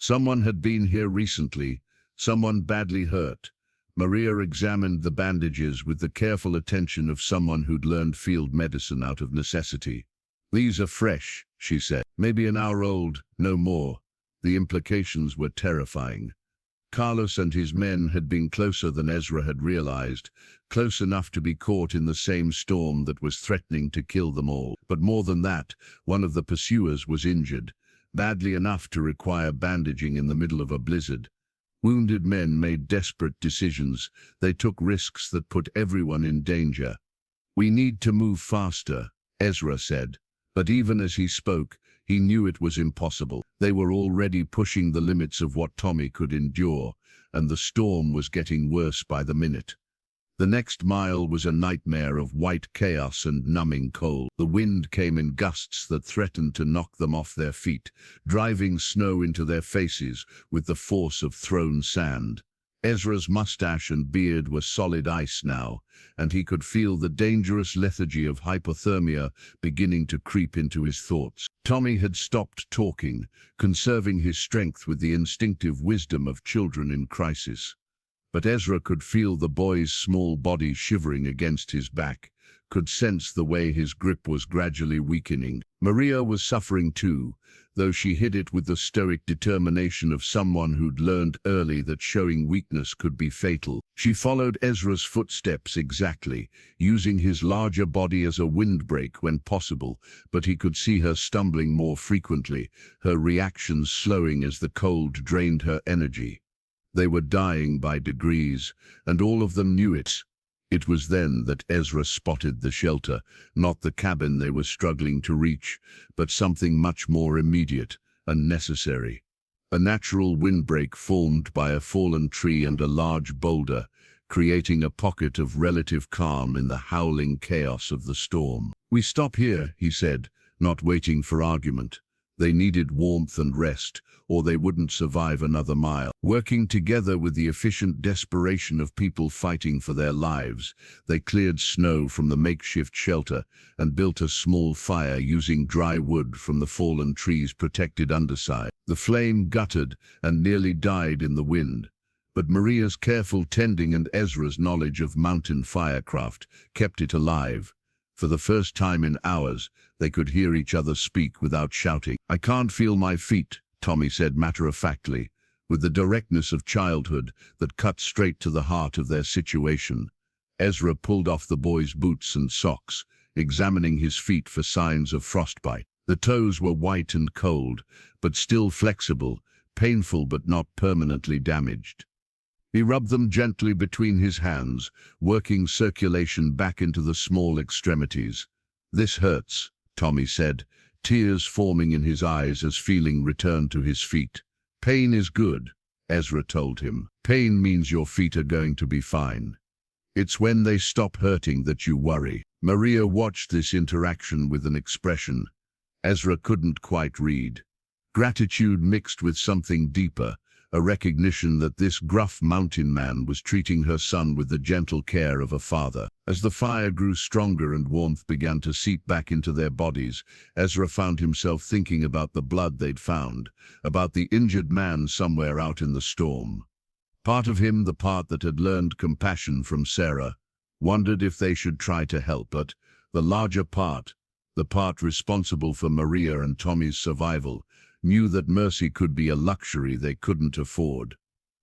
Someone had been here recently, someone badly hurt. Maria examined the bandages with the careful attention of someone who'd learned field medicine out of necessity. "These are fresh," she said. "Maybe an hour old, no more." The implications were terrifying. Carlos and his men had been closer than Ezra had realized, close enough to be caught in the same storm that was threatening to kill them all. But more than that, one of the pursuers was injured, badly enough to require bandaging in the middle of a blizzard. Wounded men made desperate decisions. They took risks that put everyone in danger. "We need to move faster," Ezra said. But even as he spoke, he knew it was impossible. They were already pushing the limits of what Tommy could endure, and the storm was getting worse by the minute. The next mile was a nightmare of white chaos and numbing cold. The wind came in gusts that threatened to knock them off their feet, driving snow into their faces with the force of thrown sand. Ezra's mustache and beard were solid ice now, and he could feel the dangerous lethargy of hypothermia beginning to creep into his thoughts. Tommy had stopped talking, conserving his strength with the instinctive wisdom of children in crisis. But Ezra could feel the boy's small body shivering against his back, could sense the way his grip was gradually weakening. Maria was suffering too, though she hid it with the stoic determination of someone who'd learned early that showing weakness could be fatal. She followed Ezra's footsteps exactly, using his larger body as a windbreak when possible, but he could see her stumbling more frequently, her reactions slowing as the cold drained her energy. They were dying by degrees, and all of them knew it. It was then that Ezra spotted the shelter, not the cabin they were struggling to reach, but something much more immediate and necessary. A natural windbreak formed by a fallen tree and a large boulder, creating a pocket of relative calm in the howling chaos of the storm. "We stop here," he said, not waiting for argument. They needed warmth and rest, or they wouldn't survive another mile. Working together with the efficient desperation of people fighting for their lives, they cleared snow from the makeshift shelter and built a small fire using dry wood from the fallen tree's protected underside. The flame guttered and nearly died in the wind, but Maria's careful tending and Ezra's knowledge of mountain firecraft kept it alive. For the first time in hours, they could hear each other speak without shouting. "I can't feel my feet," Tommy said matter-of-factly, with the directness of childhood that cut straight to the heart of their situation. Ezra pulled off the boy's boots and socks, examining his feet for signs of frostbite. The toes were white and cold, but still flexible, painful but not permanently damaged. He rubbed them gently between his hands, working circulation back into the small extremities. "This hurts," Tommy said, tears forming in his eyes as feeling returned to his feet. "Pain is good," Ezra told him. "Pain means your feet are going to be fine. It's when they stop hurting that you worry." Maria watched this interaction with an expression Ezra couldn't quite read. Gratitude mixed with something deeper, a recognition that this gruff mountain man was treating her son with the gentle care of a father. As the fire grew stronger and warmth began to seep back into their bodies, Ezra found himself thinking about the blood they'd found, about the injured man somewhere out in the storm. Part of him, the part that had learned compassion from Sarah, wondered if they should try to help, but the larger part, the part responsible for Maria and Tommy's survival, knew that mercy could be a luxury they couldn't afford.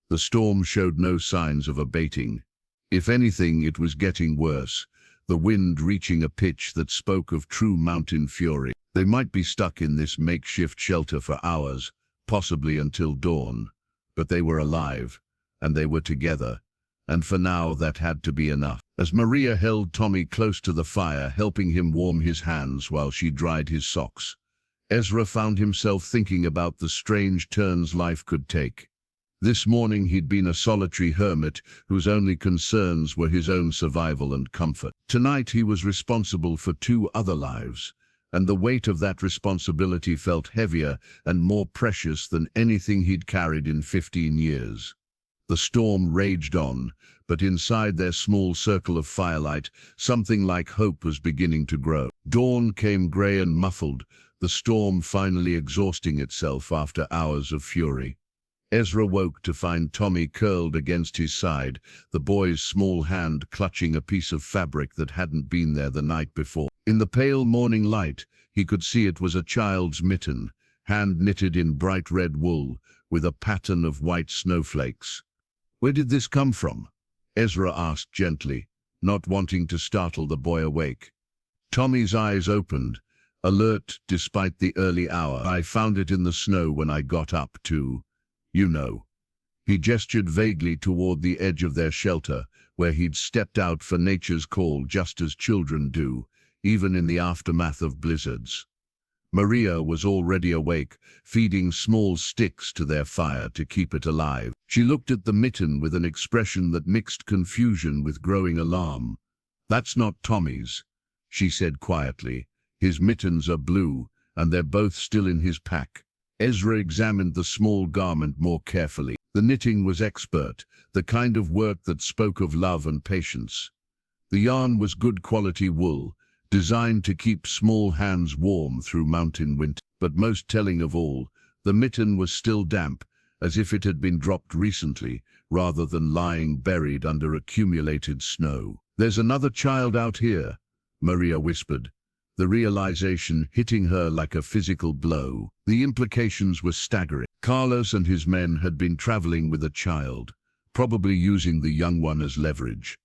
The storm showed no signs of abating. If anything, it was getting worse, the wind reaching a pitch that spoke of true mountain fury. They might be stuck in this makeshift shelter for hours, possibly until dawn, but they were alive, and they were together, and for now that had to be enough. As Maria held Tommy close to the fire, helping him warm his hands while she dried his socks, Ezra found himself thinking about the strange turns life could take. This morning he'd been a solitary hermit whose only concerns were his own survival and comfort. Tonight he was responsible for 2 other lives, and the weight of that responsibility felt heavier and more precious than anything he'd carried in 15 years. The storm raged on, but inside their small circle of firelight, something like hope was beginning to grow. Dawn came grey and muffled, the storm finally exhausting itself after hours of fury. Ezra woke to find Tommy curled against his side, the boy's small hand clutching a piece of fabric that hadn't been there the night before. In the pale morning light, he could see it was a child's mitten, hand-knitted in bright red wool, with a pattern of white snowflakes. "Where did this come from?" Ezra asked gently, not wanting to startle the boy awake. Tommy's eyes opened, alert despite the early hour. "I found it in the snow when I got up to, you know." He gestured vaguely toward the edge of their shelter, where he'd stepped out for nature's call just as children do, even in the aftermath of blizzards. Maria was already awake, feeding small sticks to their fire to keep it alive. She looked at the mitten with an expression that mixed confusion with growing alarm. "That's not Tommy's," she said quietly. "His mittens are blue, and they're both still in his pack." Ezra examined the small garment more carefully. The knitting was expert, the kind of work that spoke of love and patience. The yarn was good quality wool, designed to keep small hands warm through mountain winter. But most telling of all, the mitten was still damp, as if it had been dropped recently, rather than lying buried under accumulated snow. "There's another child out here," Maria whispered, the realization hitting her like a physical blow. The implications were staggering. Carlos and his men had been traveling with a child, probably using the young one as leverage.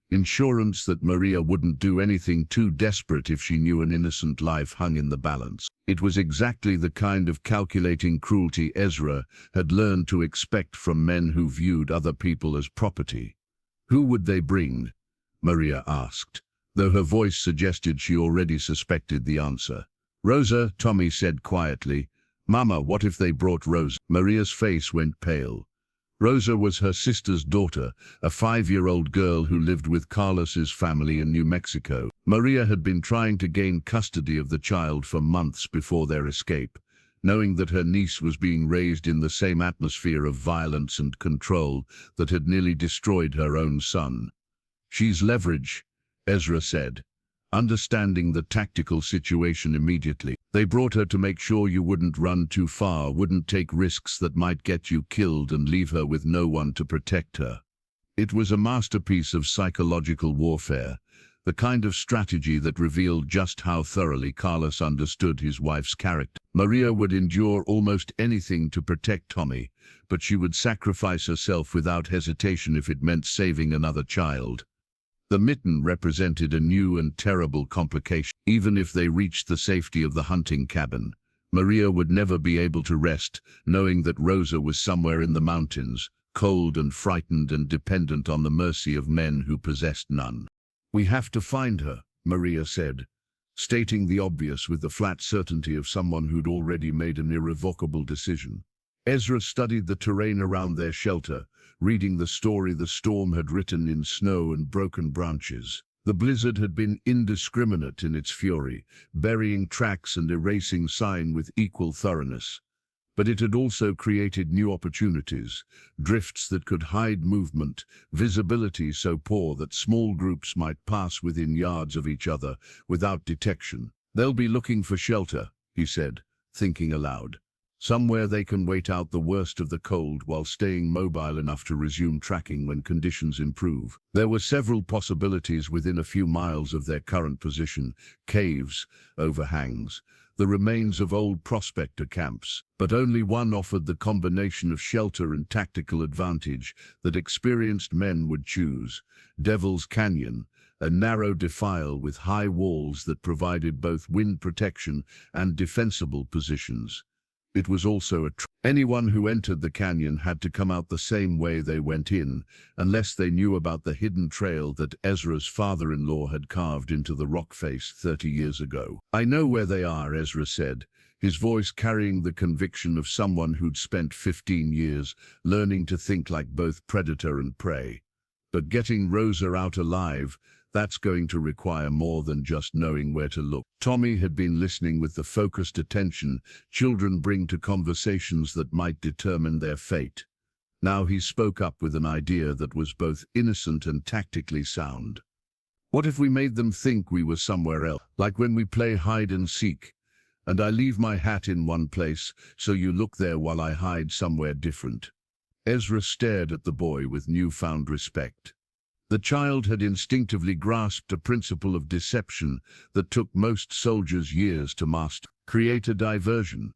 Insurance that Maria wouldn't do anything too desperate if she knew an innocent life hung in the balance. It was exactly the kind of calculating cruelty Ezra had learned to expect from men who viewed other people as property. "Who would they bring?" Maria asked, though her voice suggested she already suspected the answer. "Rosa," Tommy said quietly. "Mama, what if they brought Rosa?" Maria's face went pale. Rosa was her sister's daughter, a 5-year-old girl who lived with Carlos's family in New Mexico. Maria had been trying to gain custody of the child for months before their escape, knowing that her niece was being raised in the same atmosphere of violence and control that had nearly destroyed her own son. "She's leverage," Ezra said, understanding the tactical situation immediately. "They brought her to make sure you wouldn't run too far, wouldn't take risks that might get you killed and leave her with no one to protect her." It was a masterpiece of psychological warfare, the kind of strategy that revealed just how thoroughly Carlos understood his wife's character. Maria would endure almost anything to protect Tommy, but she would sacrifice herself without hesitation if it meant saving another child. The mitten represented a new and terrible complication. Even if they reached the safety of the hunting cabin, Maria would never be able to rest, knowing that Rosa was somewhere in the mountains, cold and frightened and dependent on the mercy of men who possessed none. "We have to find her," Maria said, stating the obvious with the flat certainty of someone who'd already made an irrevocable decision. Ezra studied the terrain around their shelter, reading the story the storm had written in snow and broken branches. The blizzard had been indiscriminate in its fury, burying tracks and erasing sign with equal thoroughness. But it had also created new opportunities, drifts that could hide movement, visibility so poor that small groups might pass within yards of each other without detection. "They'll be looking for shelter," he said, thinking aloud. "Somewhere they can wait out the worst of the cold while staying mobile enough to resume tracking when conditions improve." There were several possibilities within a few miles of their current position: caves, overhangs, the remains of old prospector camps. But only one offered the combination of shelter and tactical advantage that experienced men would choose: Devil's Canyon, a narrow defile with high walls that provided both wind protection and defensible positions. It was also a trap. Anyone who entered the canyon had to come out the same way they went in, unless they knew about the hidden trail that Ezra's father-in-law had carved into the rock face 30 years ago. "I know where they are," Ezra said, his voice carrying the conviction of someone who'd spent 15 years learning to think like both predator and prey. "But getting Rosa out alive, that's going to require more than just knowing where to look." Tommy had been listening with the focused attention children bring to conversations that might determine their fate. Now he spoke up with an idea that was both innocent and tactically sound. "What if we made them think we were somewhere else? Like when we play hide and seek, and I leave my hat in one place, so you look there while I hide somewhere different." Ezra stared at the boy with newfound respect. The child had instinctively grasped a principle of deception that took most soldiers years to master. Create a diversion.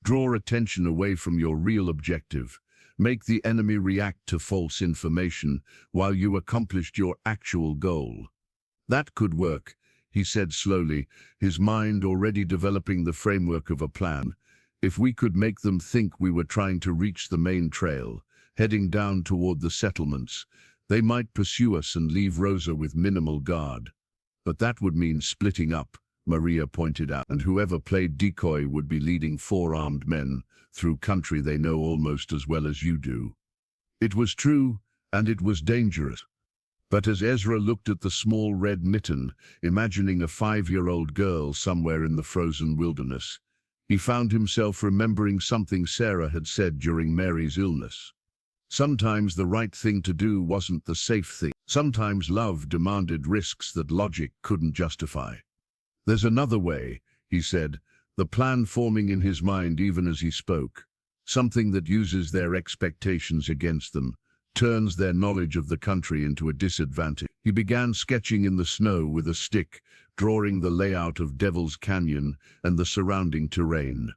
Draw attention away from your real objective. Make the enemy react to false information while you accomplished your actual goal. That could work, he said slowly, his mind already developing the framework of a plan. If we could make them think we were trying to reach the main trail, heading down toward the settlements, they might pursue us and leave Rosa with minimal guard. But that would mean splitting up, Maria pointed out, and whoever played decoy would be leading 4 armed men through country they know almost as well as you do. It was true, and it was dangerous. But as Ezra looked at the small red mitten, imagining a 5-year-old girl somewhere in the frozen wilderness, he found himself remembering something Sarah had said during Mary's illness. Sometimes the right thing to do wasn't the safe thing. Sometimes love demanded risks that logic couldn't justify. There's another way, he said, the plan forming in his mind even as he spoke. Something that uses their expectations against them, turns their knowledge of the country into a disadvantage. He began sketching in the snow with a stick, drawing the layout of Devil's Canyon and the surrounding terrain.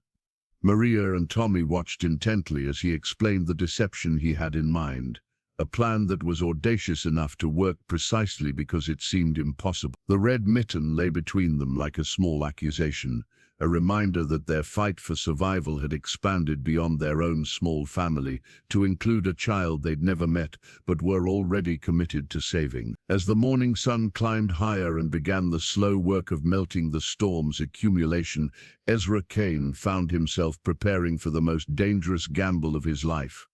Maria and Tommy watched intently as he explained the deception he had in mind, a plan that was audacious enough to work precisely because it seemed impossible. The red mitten lay between them like a small accusation, a reminder that their fight for survival had expanded beyond their own small family to include a child they'd never met but were already committed to saving. As the morning sun climbed higher and began the slow work of melting the storm's accumulation, Ezra Kane found himself preparing for the most dangerous gamble of his life.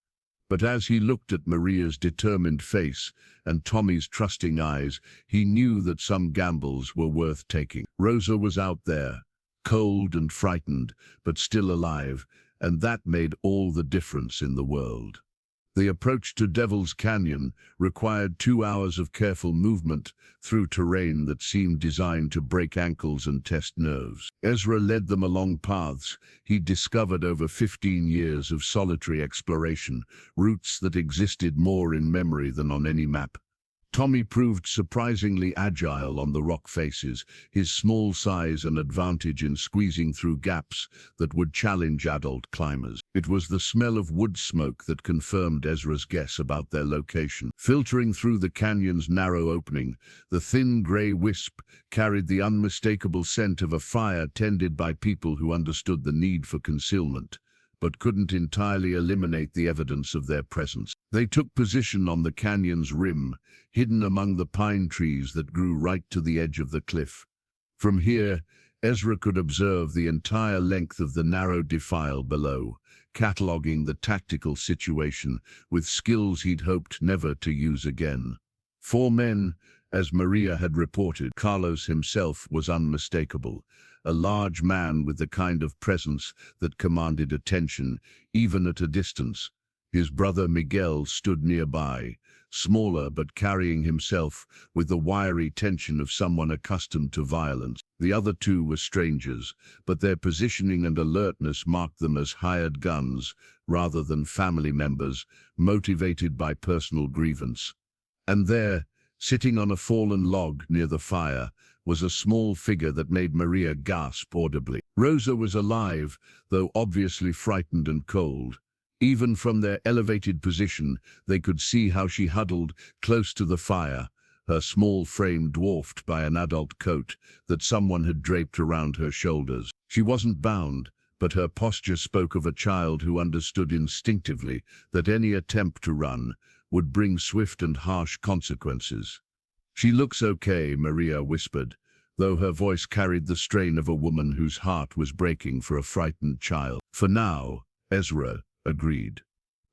But as he looked at Maria's determined face and Tommy's trusting eyes, he knew that some gambles were worth taking. Rosa was out there, cold and frightened, but still alive, and that made all the difference in the world. The approach to Devil's Canyon required 2 hours of careful movement through terrain that seemed designed to break ankles and test nerves. Ezra led them along paths he'd discovered over 15 years of solitary exploration, routes that existed more in memory than on any map. Tommy proved surprisingly agile on the rock faces, his small size an advantage in squeezing through gaps that would challenge adult climbers. It was the smell of wood smoke that confirmed Ezra's guess about their location. Filtering through the canyon's narrow opening, the thin gray wisp carried the unmistakable scent of a fire tended by people who understood the need for concealment, but couldn't entirely eliminate the evidence of their presence. They took position on the canyon's rim, hidden among the pine trees that grew right to the edge of the cliff. From here, Ezra could observe the entire length of the narrow defile below, cataloging the tactical situation with skills he'd hoped never to use again. 4 men, as Maria had reported. Carlos himself was unmistakable, a large man with the kind of presence that commanded attention, even at a distance. His brother Miguel stood nearby, smaller but carrying himself with the wiry tension of someone accustomed to violence. The other 2 were strangers, but their positioning and alertness marked them as hired guns rather than family members, motivated by personal grievance. And there, sitting on a fallen log near the fire, was a small figure that made Maria gasp audibly. Rosa was alive, though obviously frightened and cold. Even from their elevated position, they could see how she huddled close to the fire, her small frame dwarfed by an adult coat that someone had draped around her shoulders. She wasn't bound, but her posture spoke of a child who understood instinctively that any attempt to run would bring swift and harsh consequences. "She looks okay," Maria whispered, though her voice carried the strain of a woman whose heart was breaking for a frightened child. "For now," Ezra agreed.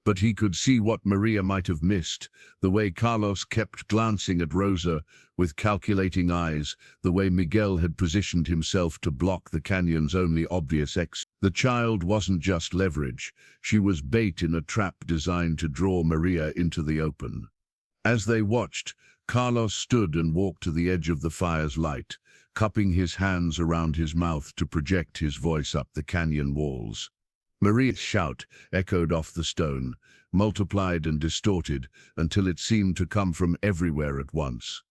But he could see what Maria might have missed, the way Carlos kept glancing at Rosa with calculating eyes, the way Miguel had positioned himself to block the canyon's only obvious exit. The child wasn't just leverage, she was bait in a trap designed to draw Maria into the open. As they watched, Carlos stood and walked to the edge of the fire's light, cupping his hands around his mouth to project his voice up the canyon walls. Maria's shout echoed off the stone, multiplied and distorted until it seemed to come from everywhere at once.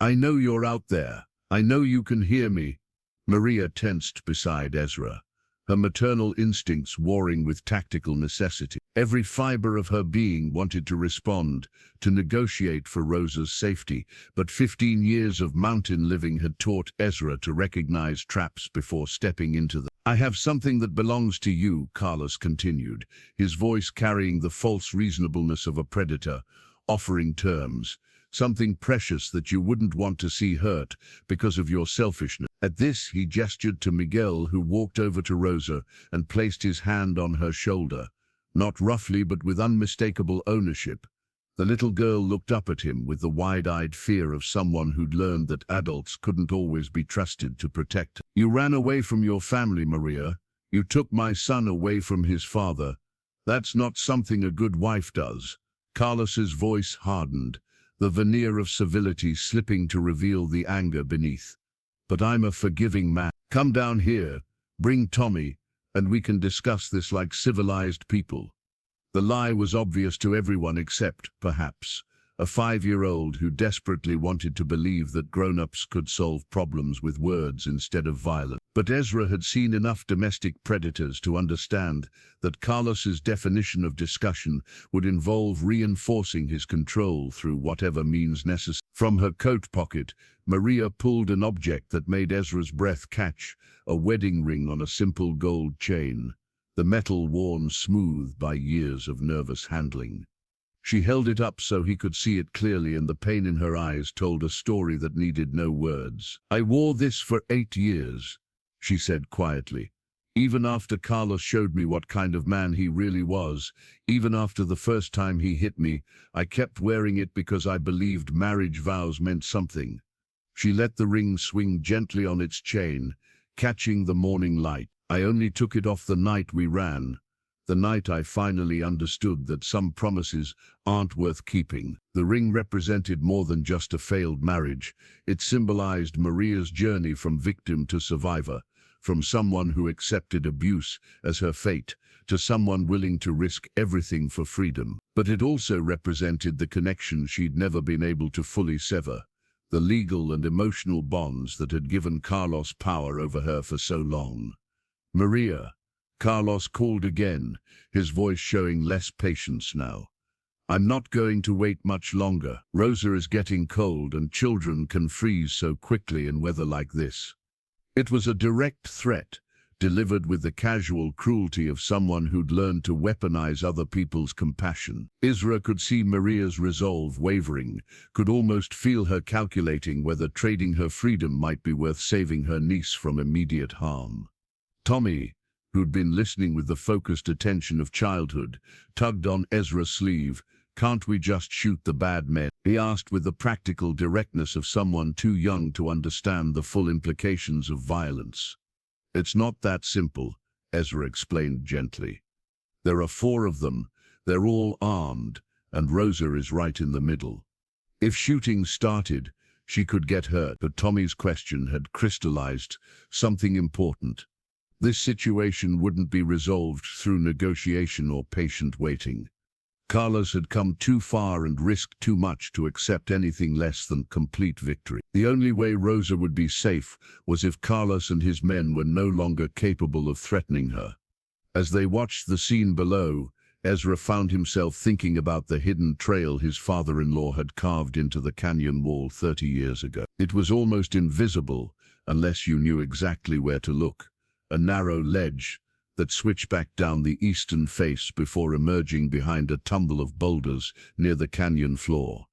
"I know you're out there. I know you can hear me." Maria tensed beside Ezra, her maternal instincts warring with tactical necessity. Every fiber of her being wanted to respond, to negotiate for Rosa's safety, but 15 years of mountain living had taught Ezra to recognize traps before stepping into them. "I have something that belongs to you," Carlos continued, his voice carrying the false reasonableness of a predator, offering terms. "Something precious that you wouldn't want to see hurt because of your selfishness." At this, he gestured to Miguel, who walked over to Rosa and placed his hand on her shoulder, not roughly but with unmistakable ownership. The little girl looked up at him with the wide-eyed fear of someone who'd learned that adults couldn't always be trusted to protect her. "You ran away from your family, Maria. You took my son away from his father. That's not something a good wife does." Carlos's voice hardened, the veneer of civility slipping to reveal the anger beneath. "But I'm a forgiving man. Come down here, bring Tommy, and we can discuss this like civilized people." The lie was obvious to everyone except, perhaps, a 5-year-old who desperately wanted to believe that grown-ups could solve problems with words instead of violence. But Ezra had seen enough domestic predators to understand that Carlos's definition of discussion would involve reinforcing his control through whatever means necessary. From her coat pocket, Maria pulled an object that made Ezra's breath catch, a wedding ring on a simple gold chain, the metal worn smooth by years of nervous handling. She held it up so he could see it clearly, and the pain in her eyes told a story that needed no words. "I wore this for 8 years, she said quietly. "Even after Carlos showed me what kind of man he really was, even after the first time he hit me, I kept wearing it because I believed marriage vows meant something." She let the ring swing gently on its chain, catching the morning light. "I only took it off the night we ran. The night I finally understood that some promises aren't worth keeping." The ring represented more than just a failed marriage. It symbolized Maria's journey from victim to survivor, from someone who accepted abuse as her fate to someone willing to risk everything for freedom. But it also represented the connection she'd never been able to fully sever, the legal and emotional bonds that had given Carlos power over her for so long. "Maria," Carlos called again, his voice showing less patience now. "I'm not going to wait much longer. Rosa is getting cold, and children can freeze so quickly in weather like this." It was a direct threat, delivered with the casual cruelty of someone who'd learned to weaponize other people's compassion. Ezra could see Maria's resolve wavering, could almost feel her calculating whether trading her freedom might be worth saving her niece from immediate harm. Tommy, who'd been listening with the focused attention of childhood, tugged on Ezra's sleeve. "Can't we just shoot the bad men?" he asked with the practical directness of someone too young to understand the full implications of violence. "It's not that simple," Ezra explained gently. "There are 4 of them, they're all armed, and Rosa is right in the middle. If shooting started, she could get hurt." But Tommy's question had crystallized something important. This situation wouldn't be resolved through negotiation or patient waiting. Carlos had come too far and risked too much to accept anything less than complete victory. The only way Rosa would be safe was if Carlos and his men were no longer capable of threatening her. As they watched the scene below, Ezra found himself thinking about the hidden trail his father-in-law had carved into the canyon wall 30 years ago. It was almost invisible unless you knew exactly where to look. A narrow ledge that switched back down the eastern face before emerging behind a tumble of boulders near the canyon floor.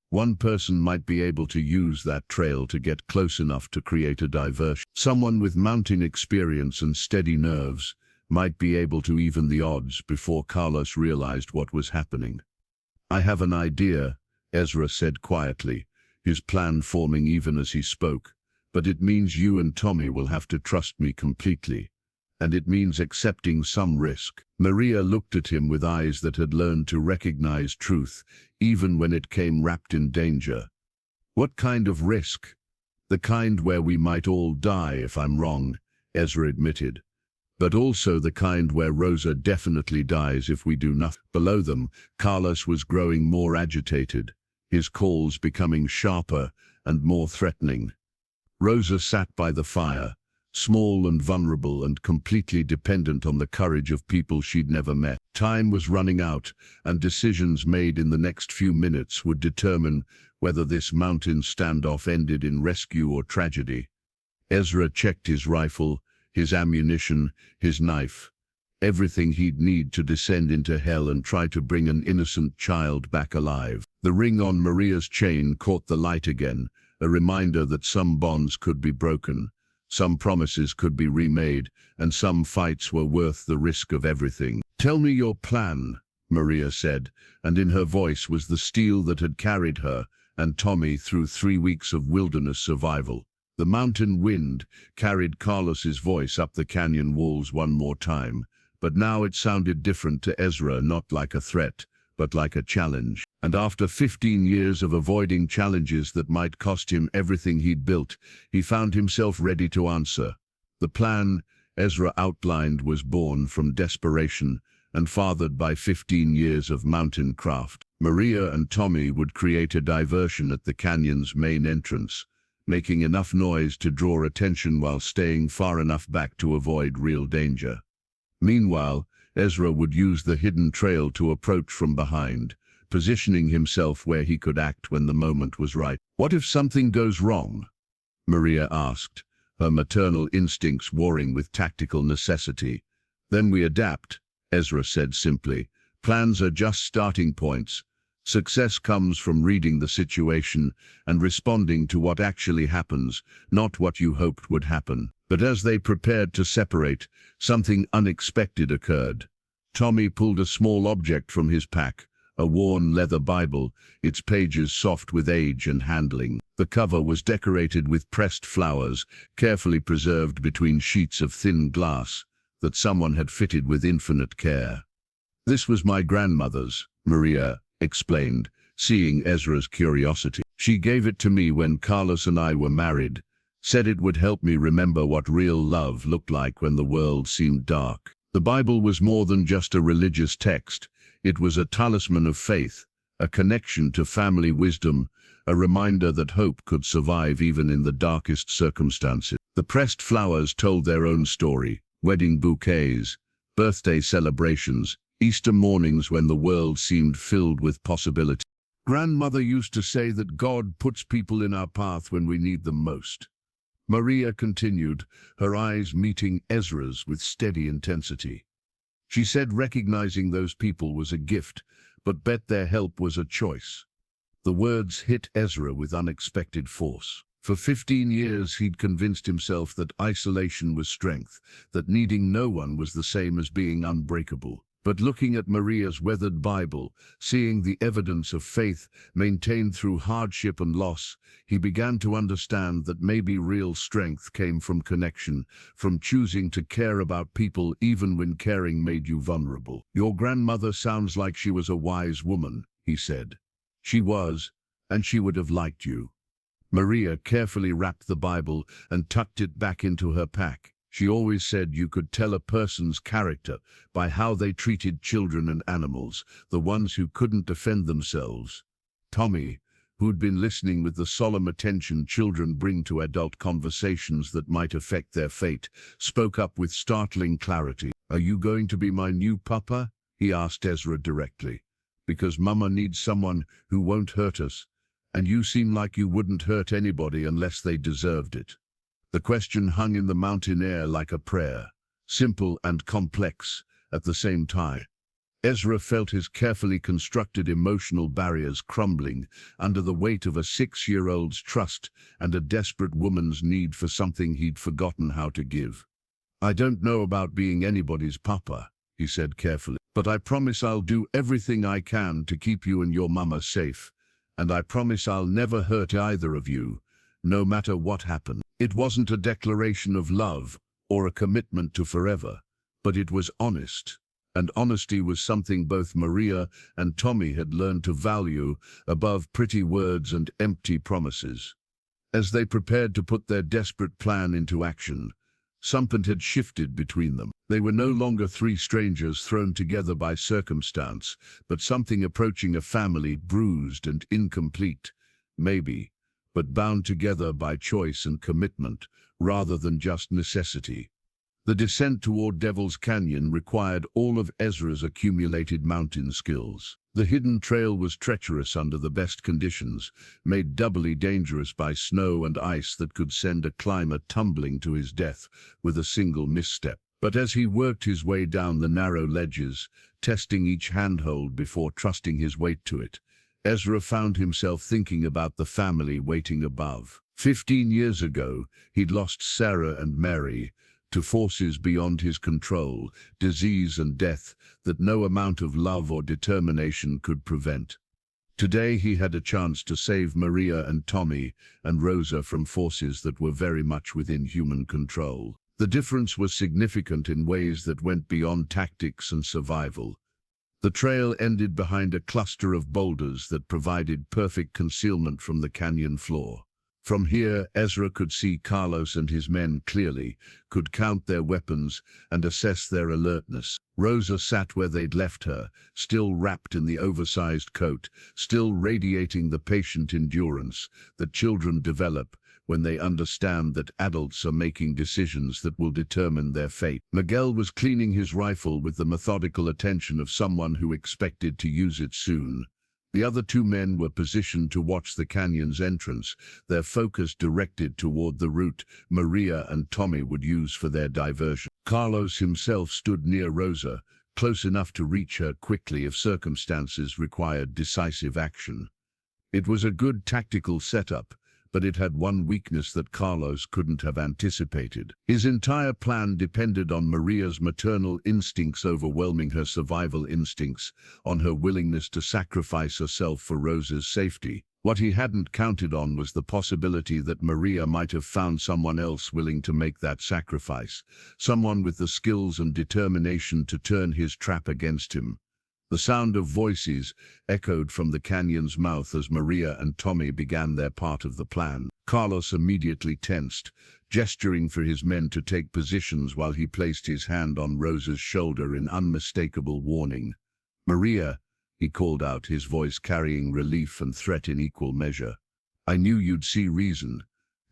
One person might be able to use that trail to get close enough to create a diversion. Someone with mountain experience and steady nerves might be able to even the odds before Carlos realized what was happening. "I have an idea," Ezra said quietly, his plan forming even as he spoke. "But it means you and Tommy will have to trust me completely. And it means accepting some risk." Maria looked at him with eyes that had learned to recognize truth, even when it came wrapped in danger. "What kind of risk?" "The kind where we might all die if I'm wrong," Ezra admitted. but also the kind where Rosa definitely dies if we do nothing. Below them, Carlos was growing more agitated, his calls becoming sharper and more threatening. Rosa sat by the fire, small and vulnerable and completely dependent on the courage of people she'd never met. Time was running out, and decisions made in the next few minutes would determine whether this mountain standoff ended in rescue or tragedy. Ezra checked his rifle, his ammunition, his knife, everything he'd need to descend into hell and try to bring an innocent child back alive. The ring on Maria's chain caught the light again, a reminder that some bonds could be broken, some promises could be remade, and some fights were worth the risk of everything. "Tell me your plan," Maria said, and in her voice was the steel that had carried her and Tommy through 3 weeks of wilderness survival. The mountain wind carried Carlos's voice up the canyon walls one more time, but now it sounded different to Ezra, not like a threat, but like a challenge. And after 15 years of avoiding challenges that might cost him everything he'd built, he found himself ready to answer. The plan Ezra outlined was born from desperation and fathered by 15 years of mountain craft. Maria and Tommy would create a diversion at the canyon's main entrance, making enough noise to draw attention while staying far enough back to avoid real danger. Meanwhile, Ezra would use the hidden trail to approach from behind, positioning himself where he could act when the moment was right. "What if something goes wrong?" Maria asked, her maternal instincts warring with tactical necessity. "Then we adapt," Ezra said simply. "Plans are just starting points. Success comes from reading the situation and responding to what actually happens, not what you hoped would happen." But as they prepared to separate, something unexpected occurred. Tommy pulled a small object from his pack, a worn leather Bible, its pages soft with age and handling. The cover was decorated with pressed flowers, carefully preserved between sheets of thin glass that someone had fitted with infinite care. "This was my grandmother's," Maria explained, seeing Ezra's curiosity. "She gave it to me when Carlos and I were married, said it would help me remember what real love looked like when the world seemed dark." The Bible was more than just a religious text. It was a talisman of faith, a connection to family wisdom, a reminder that hope could survive even in the darkest circumstances. The pressed flowers told their own story: wedding bouquets, birthday celebrations, Easter mornings when the world seemed filled with possibility. "Grandmother used to say that God puts people in our path when we need them most," Maria continued, her eyes meeting Ezra's with steady intensity. "She said recognizing those people was a gift, but bet their help was a choice." The words hit Ezra with unexpected force. For 15 years he'd convinced himself that isolation was strength, that needing no one was the same as being unbreakable. But looking at Maria's weathered Bible, seeing the evidence of faith maintained through hardship and loss, he began to understand that maybe real strength came from connection, from choosing to care about people even when caring made you vulnerable. "Your grandmother sounds like she was a wise woman," he said. "She was, and she would have liked you." Maria carefully wrapped the Bible and tucked it back into her pack. "She always said you could tell a person's character by how they treated children and animals, the ones who couldn't defend themselves." Tommy, who'd been listening with the solemn attention children bring to adult conversations that might affect their fate, spoke up with startling clarity. "Are you going to be my new papa?" he asked Ezra directly. "Because Mama needs someone who won't hurt us, and you seem like you wouldn't hurt anybody unless they deserved it." The question hung in the mountain air like a prayer, simple and complex at the same time. Ezra felt his carefully constructed emotional barriers crumbling under the weight of a 6-year-old's trust and a desperate woman's need for something he'd forgotten how to give. "I don't know about being anybody's papa," he said carefully, "but I promise I'll do everything I can to keep you and your mama safe, and I promise I'll never hurt either of you, no matter what happens." It wasn't a declaration of love or a commitment to forever, but it was honest, and honesty was something both Maria and Tommy had learned to value above pretty words and empty promises. As they prepared to put their desperate plan into action, something had shifted between them. They were no longer three strangers thrown together by circumstance, but something approaching a family, bruised and incomplete, maybe, but bound together by choice and commitment, rather than just necessity. The descent toward Devil's Canyon required all of Ezra's accumulated mountain skills. The hidden trail was treacherous under the best conditions, made doubly dangerous by snow and ice that could send a climber tumbling to his death with a single misstep. But as he worked his way down the narrow ledges, testing each handhold before trusting his weight to it, Ezra found himself thinking about the family waiting above. 15 years ago, he'd lost Sarah and Mary to forces beyond his control, disease and death that no amount of love or determination could prevent. Today he had a chance to save Maria and Tommy and Rosa from forces that were very much within human control. The difference was significant in ways that went beyond tactics and survival. The trail ended behind a cluster of boulders that provided perfect concealment from the canyon floor. From here, Ezra could see Carlos and his men clearly, could count their weapons and assess their alertness. Rosa sat where they'd left her, still wrapped in the oversized coat, still radiating the patient endurance that children develop when they understand that adults are making decisions that will determine their fate. Miguel was cleaning his rifle with the methodical attention of someone who expected to use it soon. The other two men were positioned to watch the canyon's entrance, their focus directed toward the route Maria and Tommy would use for their diversion. Carlos himself stood near Rosa, close enough to reach her quickly if circumstances required decisive action. It was a good tactical setup, but it had one weakness that Carlos couldn't have anticipated. His entire plan depended on Maria's maternal instincts overwhelming her survival instincts, on her willingness to sacrifice herself for Rosa's safety. What he hadn't counted on was the possibility that Maria might have found someone else willing to make that sacrifice, someone with the skills and determination to turn his trap against him. The sound of voices echoed from the canyon's mouth as Maria and Tommy began their part of the plan. Carlos immediately tensed, gesturing for his men to take positions while he placed his hand on Rosa's shoulder in unmistakable warning. "Maria," he called out, his voice carrying relief and threat in equal measure. "I knew you'd see reason.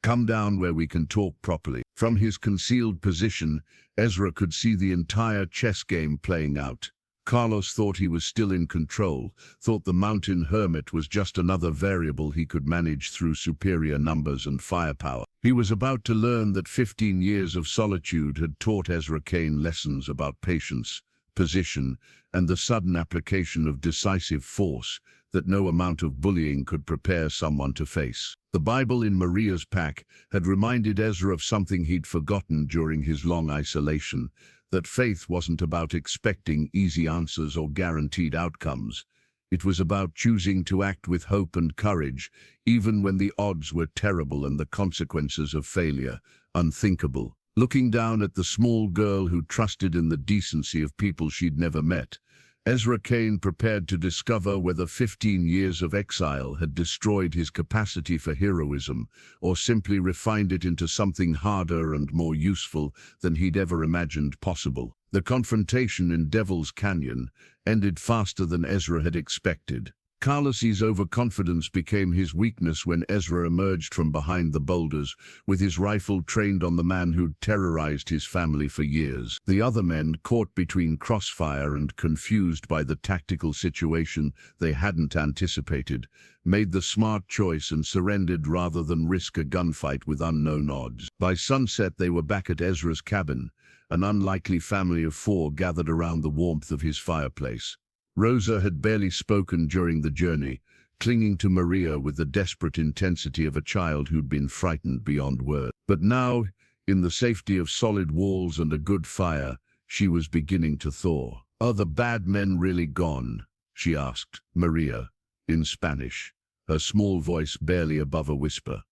Come down where we can talk properly." From his concealed position, Ezra could see the entire chess game playing out. Carlos thought he was still in control, thought the mountain hermit was just another variable he could manage through superior numbers and firepower. He was about to learn that 15 years of solitude had taught Ezra Kane lessons about patience, position, and the sudden application of decisive force that no amount of bullying could prepare someone to face. The Bible in Maria's pack had reminded Ezra of something he'd forgotten during his long isolation, that faith wasn't about expecting easy answers or guaranteed outcomes. It was about choosing to act with hope and courage, even when the odds were terrible and the consequences of failure unthinkable. Looking down at the small girl who trusted in the decency of people she'd never met, Ezra Kane prepared to discover whether 15 years of exile had destroyed his capacity for heroism or simply refined it into something harder and more useful than he'd ever imagined possible. The confrontation in Devil's Canyon ended faster than Ezra had expected. Carlos's overconfidence became his weakness when Ezra emerged from behind the boulders, with his rifle trained on the man who'd terrorized his family for years. The other men, caught between crossfire and confused by the tactical situation they hadn't anticipated, made the smart choice and surrendered rather than risk a gunfight with unknown odds. By sunset they were back at Ezra's cabin, an unlikely family of 4 gathered around the warmth of his fireplace. Rosa had barely spoken during the journey, clinging to Maria with the desperate intensity of a child who'd been frightened beyond words. But now, in the safety of solid walls and a good fire, she was beginning to thaw. "Are the bad men really gone?" she asked Maria, in Spanish, her small voice barely above a whisper.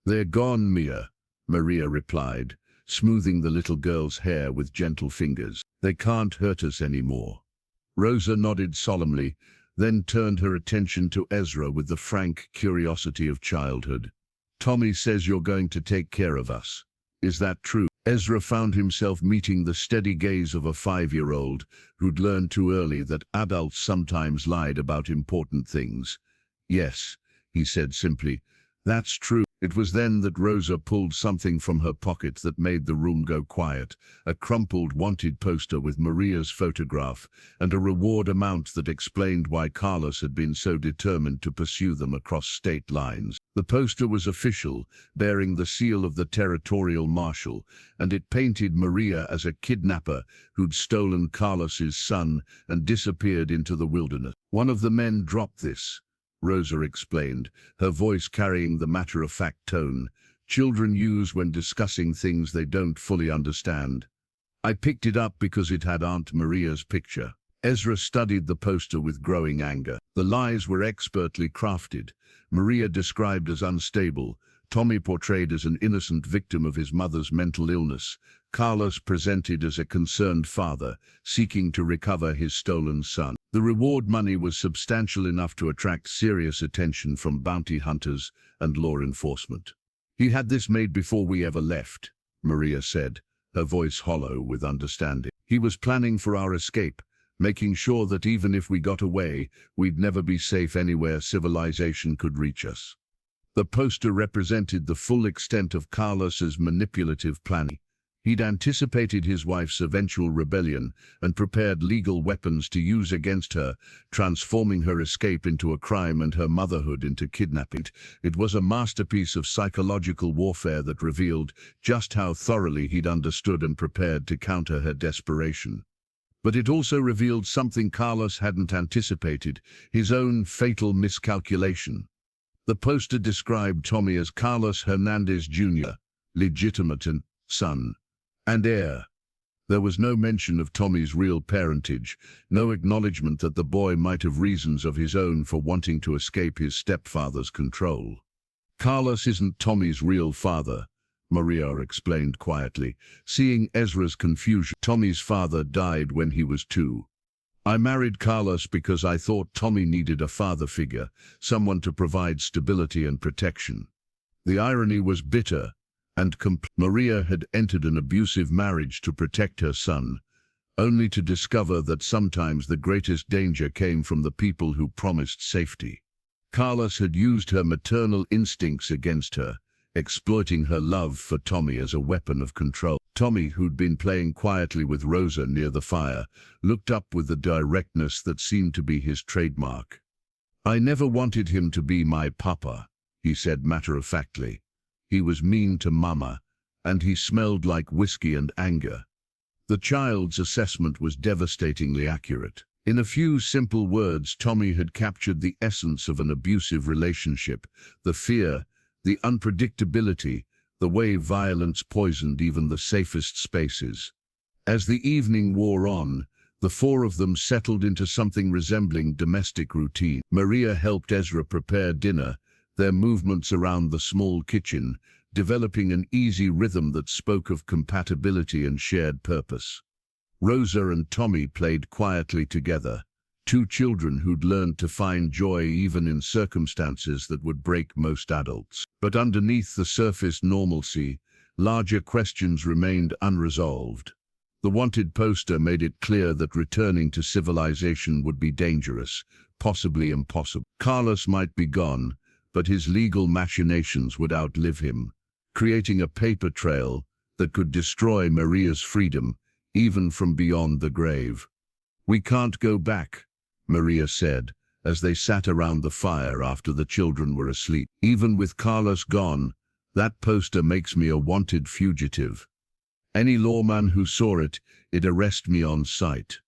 "They're gone, Mia," Maria replied, smoothing the little girl's hair with gentle fingers. "They can't hurt us anymore." Rosa nodded solemnly, then turned her attention to Ezra with the frank curiosity of childhood. "Tommy says you're going to take care of us. Is that true?" Ezra found himself meeting the steady gaze of a 5-year-old who'd learned too early that adults sometimes lied about important things. "Yes," he said simply, "that's true." It was then that Rosa pulled something from her pocket that made the room go quiet, a crumpled wanted poster with Maria's photograph and a reward amount that explained why Carlos had been so determined to pursue them across state lines. The poster was official, bearing the seal of the territorial marshal, and it painted Maria as a kidnapper who'd stolen Carlos's son and disappeared into the wilderness. "One of the men dropped this," Rosa explained, her voice carrying the matter-of-fact tone children use when discussing things they don't fully understand. "I picked it up because it had Aunt Maria's picture." Ezra studied the poster with growing anger. The lies were expertly crafted. Maria described as unstable, Tommy portrayed as an innocent victim of his mother's mental illness, Carlos presented as a concerned father, seeking to recover his stolen son. The reward money was substantial enough to attract serious attention from bounty hunters and law enforcement. "He had this made before we ever left," Maria said, her voice hollow with understanding. "He was planning for our escape, making sure that even if we got away, we'd never be safe anywhere civilization could reach us." The poster represented the full extent of Carlos's manipulative planning. He'd anticipated his wife's eventual rebellion and prepared legal weapons to use against her, transforming her escape into a crime and her motherhood into kidnapping. It was a masterpiece of psychological warfare that revealed just how thoroughly he'd understood and prepared to counter her desperation. But it also revealed something Carlos hadn't anticipated, his own fatal miscalculation. The poster described Tommy as Carlos Hernandez Jr., legitimate son and heir. There was no mention of Tommy's real parentage, no acknowledgement that the boy might have reasons of his own for wanting to escape his stepfather's control. "Carlos isn't Tommy's real father," Maria explained quietly, seeing Ezra's confusion. "Tommy's father died when he was 2. I married Carlos because I thought Tommy needed a father figure, someone to provide stability and protection." The irony was bitter and Maria had entered an abusive marriage to protect her son, only to discover that sometimes the greatest danger came from the people who promised safety. Carlos had used her maternal instincts against her, exploiting her love for Tommy as a weapon of control. Tommy, who'd been playing quietly with Rosa near the fire, looked up with the directness that seemed to be his trademark. "I never wanted him to be my papa," he said matter-of-factly. "He was mean to Mama, and he smelled like whiskey and anger." The child's assessment was devastatingly accurate. In a few simple words, Tommy had captured the essence of an abusive relationship, the fear, the unpredictability, the way violence poisoned even the safest spaces. As the evening wore on, the 4 of them settled into something resembling domestic routine. Maria helped Ezra prepare dinner, their movements around the small kitchen, developing an easy rhythm that spoke of compatibility and shared purpose. Rosa and Tommy played quietly together, 2 children who'd learned to find joy even in circumstances that would break most adults. But underneath the surface normalcy, larger questions remained unresolved. The wanted poster made it clear that returning to civilization would be dangerous, possibly impossible. Carlos might be gone, but his legal machinations would outlive him, creating a paper trail that could destroy Maria's freedom, even from beyond the grave. "We can't go back," Maria said, as they sat around the fire after the children were asleep. "Even with Carlos gone, that poster makes me a wanted fugitive. Any lawman who saw it, it'd arrest me on sight."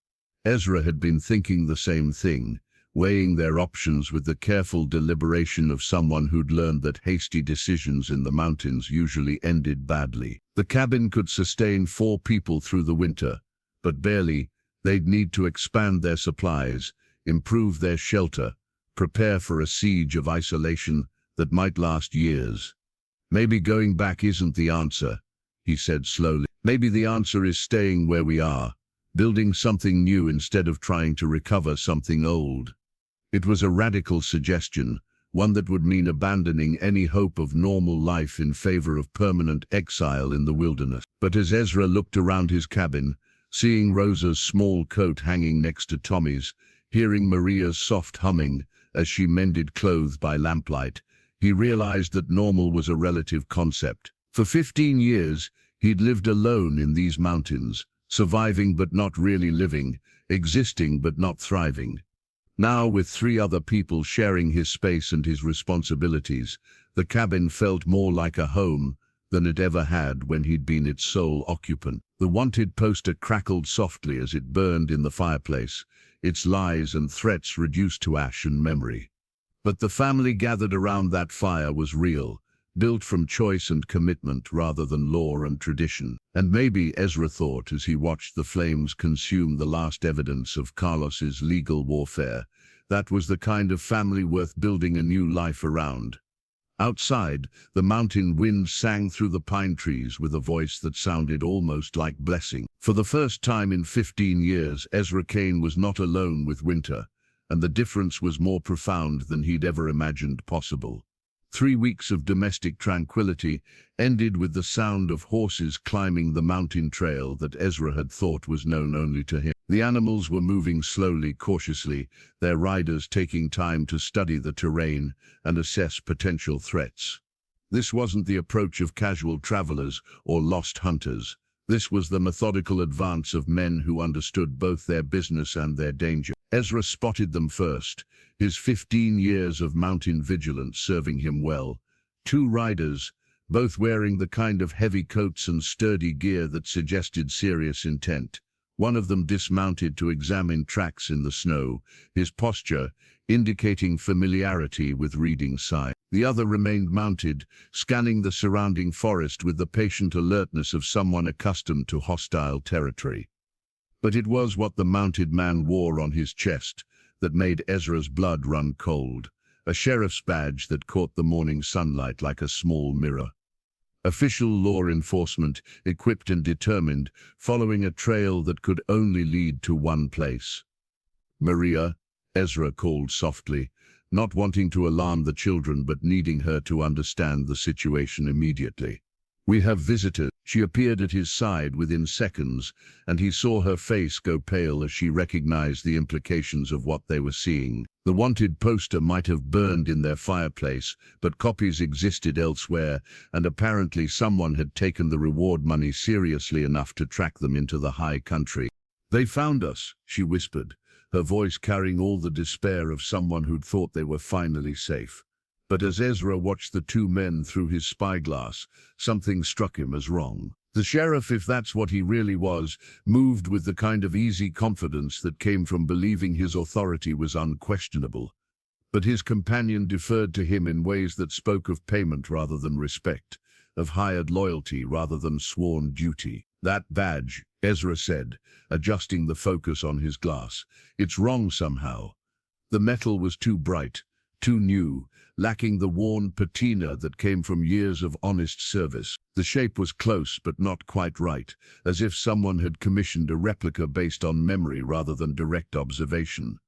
Ezra had been thinking the same thing, weighing their options with the careful deliberation of someone who'd learned that hasty decisions in the mountains usually ended badly. The cabin could sustain 4 people through the winter, but barely. They'd need to expand their supplies, improve their shelter, prepare for a siege of isolation that might last years. "Maybe going back isn't the answer," he said slowly. "Maybe the answer is staying where we are, building something new instead of trying to recover something old." It was a radical suggestion, one that would mean abandoning any hope of normal life in favor of permanent exile in the wilderness. But as Ezra looked around his cabin, seeing Rosa's small coat hanging next to Tommy's, hearing Maria's soft humming as she mended clothes by lamplight, he realized that normal was a relative concept. For 15 years, he'd lived alone in these mountains, surviving but not really living, existing but not thriving. Now, with 3 other people sharing his space and his responsibilities, the cabin felt more like a home than it ever had when he'd been its sole occupant. The wanted poster crackled softly as it burned in the fireplace, its lies and threats reduced to ash and memory. But the family gathered around that fire was real, built from choice and commitment rather than law and tradition. And maybe, Ezra thought as he watched the flames consume the last evidence of Carlos's legal warfare, that was the kind of family worth building a new life around. Outside, the mountain wind sang through the pine trees with a voice that sounded almost like blessing. For the first time in 15 years, Ezra Kane was not alone with winter, and the difference was more profound than he'd ever imagined possible. 3 weeks of domestic tranquility ended with the sound of horses climbing the mountain trail that Ezra had thought was known only to him. The animals were moving slowly, cautiously, their riders taking time to study the terrain and assess potential threats. This wasn't the approach of casual travelers or lost hunters. This was the methodical advance of men who understood both their business and their danger. Ezra spotted them first, his 15 years of mountain vigilance serving him well. 2 riders, both wearing the kind of heavy coats and sturdy gear that suggested serious intent. One of them dismounted to examine tracks in the snow, his posture indicating familiarity with reading signs. The other remained mounted, scanning the surrounding forest with the patient alertness of someone accustomed to hostile territory. But it was what the mounted man wore on his chest that made Ezra's blood run cold, a sheriff's badge that caught the morning sunlight like a small mirror. Official law enforcement, equipped and determined, following a trail that could only lead to one place. "Maria," Ezra called softly, not wanting to alarm the children but needing her to understand the situation immediately. "We have visitors." She appeared at his side within seconds, and he saw her face go pale as she recognized the implications of what they were seeing. The wanted poster might have burned in their fireplace, but copies existed elsewhere, and apparently someone had taken the reward money seriously enough to track them into the high country. "They found us," she whispered, her voice carrying all the despair of someone who'd thought they were finally safe. But as Ezra watched the 2 men through his spyglass, something struck him as wrong. The sheriff, if that's what he really was, moved with the kind of easy confidence that came from believing his authority was unquestionable. But his companion deferred to him in ways that spoke of payment rather than respect, of hired loyalty rather than sworn duty. "That badge," Ezra said, adjusting the focus on his glass. "It's wrong somehow. The metal was too bright, too new, lacking the worn patina that came from years of honest service. The shape was close but not quite right, as if someone had commissioned a replica based on memory rather than direct observation.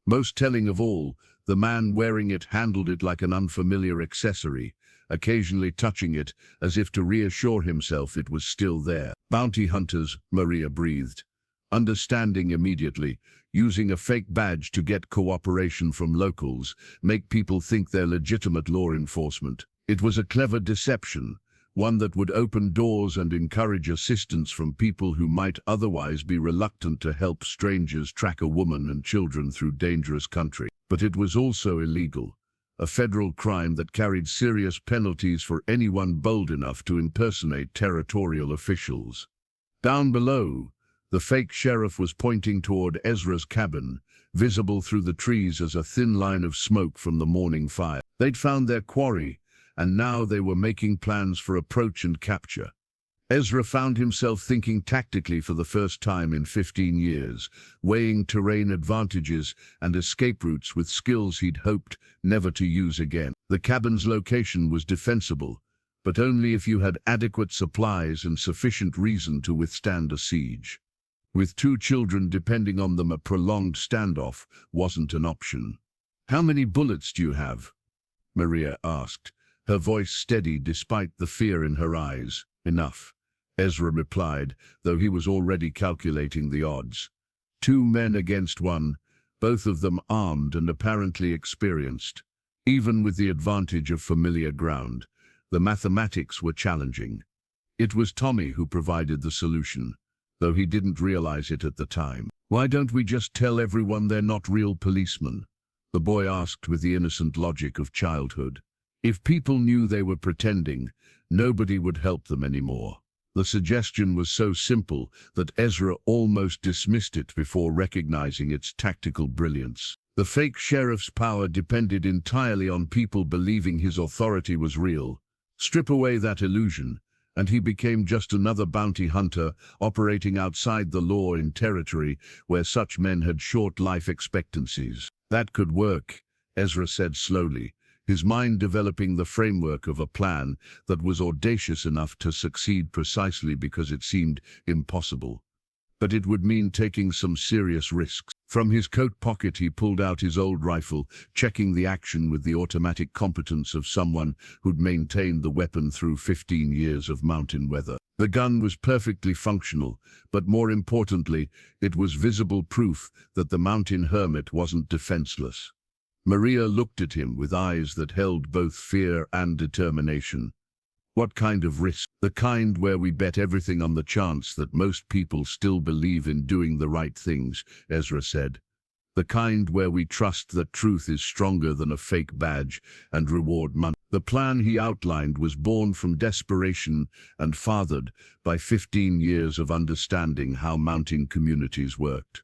Most telling of all, the man wearing it handled it like an unfamiliar accessory, occasionally touching it as if to reassure himself it was still there." "Bounty hunters," Maria breathed, understanding immediately. Using a fake badge to get cooperation from locals, make people think they're legitimate law enforcement. It was a clever deception, one that would open doors and encourage assistance from people who might otherwise be reluctant to help strangers track a woman and children through dangerous country. But it was also illegal, a federal crime that carried serious penalties for anyone bold enough to impersonate territorial officials. Down below, the fake sheriff was pointing toward Ezra's cabin, visible through the trees as a thin line of smoke from the morning fire. They'd found their quarry, and now they were making plans for approach and capture. Ezra found himself thinking tactically for the first time in 15 years, weighing terrain advantages and escape routes with skills he'd hoped never to use again. The cabin's location was defensible, but only if you had adequate supplies and sufficient reason to withstand a siege. With 2 children depending on them, a prolonged standoff wasn't an option. "How many bullets do you have?" Maria asked, her voice steady despite the fear in her eyes. Enough, Ezra replied, though he was already calculating the odds. 2 men against 1, both of them armed and apparently experienced. Even with the advantage of familiar ground, the mathematics were challenging. It was Tommy who provided the solution, though he didn't realize it at the time. "Why don't we just tell everyone they're not real policemen?" the boy asked with the innocent logic of childhood. If people knew they were pretending, nobody would help them anymore. The suggestion was so simple that Ezra almost dismissed it before recognizing its tactical brilliance. The fake sheriff's power depended entirely on people believing his authority was real. Strip away that illusion, and he became just another bounty hunter operating outside the law in territory where such men had short life expectancies. That could work, Ezra said slowly, his mind developing the framework of a plan that was audacious enough to succeed precisely because it seemed impossible. But it would mean taking some serious risks. From his coat pocket he pulled out his old rifle, checking the action with the automatic competence of someone who'd maintained the weapon through 15 years of mountain weather. The gun was perfectly functional, but more importantly, it was visible proof that the mountain hermit wasn't defenseless. Maria looked at him with eyes that held both fear and determination. "What kind of risk?" "The kind where we bet everything on the chance that most people still believe in doing the right things," Ezra said. "The kind where we trust that truth is stronger than a fake badge and reward money." The plan he outlined was born from desperation and fathered by 15 years of understanding how mountain communities worked.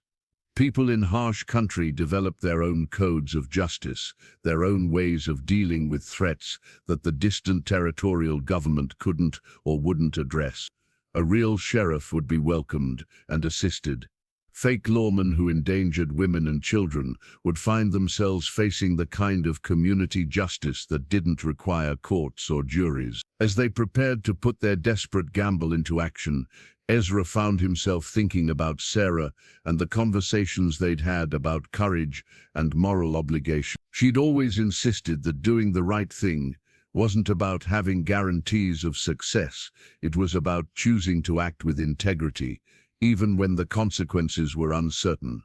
People in harsh country developed their own codes of justice, their own ways of dealing with threats that the distant territorial government couldn't or wouldn't address. A real sheriff would be welcomed and assisted. Fake lawmen who endangered women and children would find themselves facing the kind of community justice that didn't require courts or juries. As they prepared to put their desperate gamble into action, Ezra found himself thinking about Sarah and the conversations they'd had about courage and moral obligation. She'd always insisted that doing the right thing wasn't about having guarantees of success. It was about choosing to act with integrity, even when the consequences were uncertain.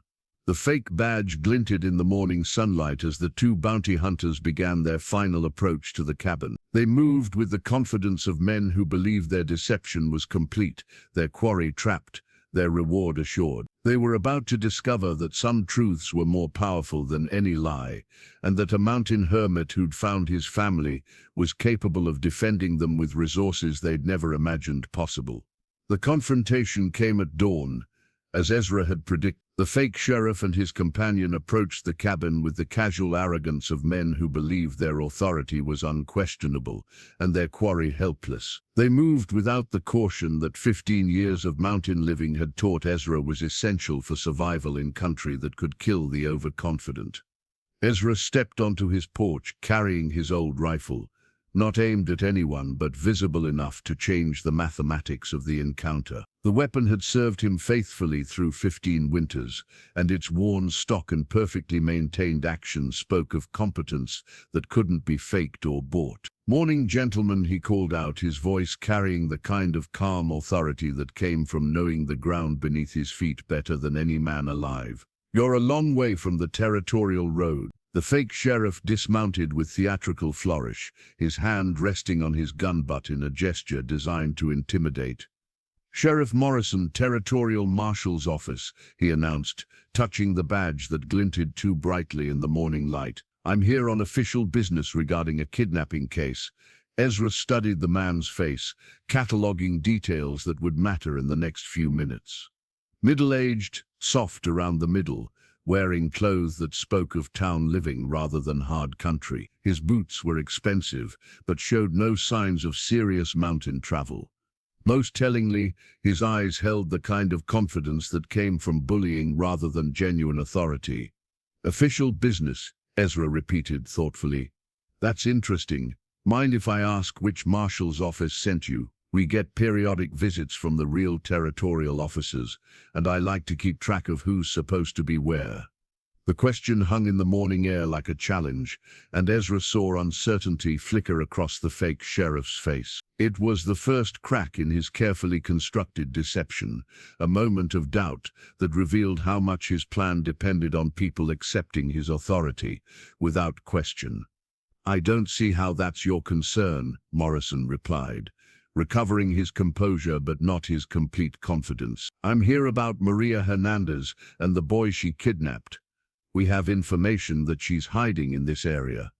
The fake badge glinted in the morning sunlight as the 2 bounty hunters began their final approach to the cabin. They moved with the confidence of men who believed their deception was complete, their quarry trapped, their reward assured. They were about to discover that some truths were more powerful than any lie, and that a mountain hermit who'd found his family was capable of defending them with resources they'd never imagined possible. The confrontation came at dawn, as Ezra had predicted. The fake sheriff and his companion approached the cabin with the casual arrogance of men who believed their authority was unquestionable and their quarry helpless. They moved without the caution that 15 years of mountain living had taught Ezra was essential for survival in country that could kill the overconfident. Ezra stepped onto his porch carrying his old rifle, not aimed at anyone but visible enough to change the mathematics of the encounter. The weapon had served him faithfully through 15 winters, and its worn stock and perfectly maintained action spoke of competence that couldn't be faked or bought. "Morning, gentlemen," he called out, his voice carrying the kind of calm authority that came from knowing the ground beneath his feet better than any man alive. "You're a long way from the territorial road." The fake sheriff dismounted with theatrical flourish, his hand resting on his gun butt in a gesture designed to intimidate. "Sheriff Morrison, Territorial Marshal's Office," he announced, touching the badge that glinted too brightly in the morning light. "I'm here on official business regarding a kidnapping case." Ezra studied the man's face, cataloging details that would matter in the next few minutes. Middle-aged, soft around the middle, wearing clothes that spoke of town living rather than hard country. His boots were expensive, but showed no signs of serious mountain travel. Most tellingly, his eyes held the kind of confidence that came from bullying rather than genuine authority. "Official business," Ezra repeated thoughtfully. "That's interesting. Mind if I ask which marshal's office sent you? We get periodic visits from the real territorial officers, and I like to keep track of who's supposed to be where." The question hung in the morning air like a challenge, and Ezra saw uncertainty flicker across the fake sheriff's face. It was the first crack in his carefully constructed deception, a moment of doubt that revealed how much his plan depended on people accepting his authority, without question. "I don't see how that's your concern," Morrison replied, recovering his composure but not his complete confidence. "I'm here about Maria Hernandez and the boy she kidnapped. We have information that she's hiding in this area."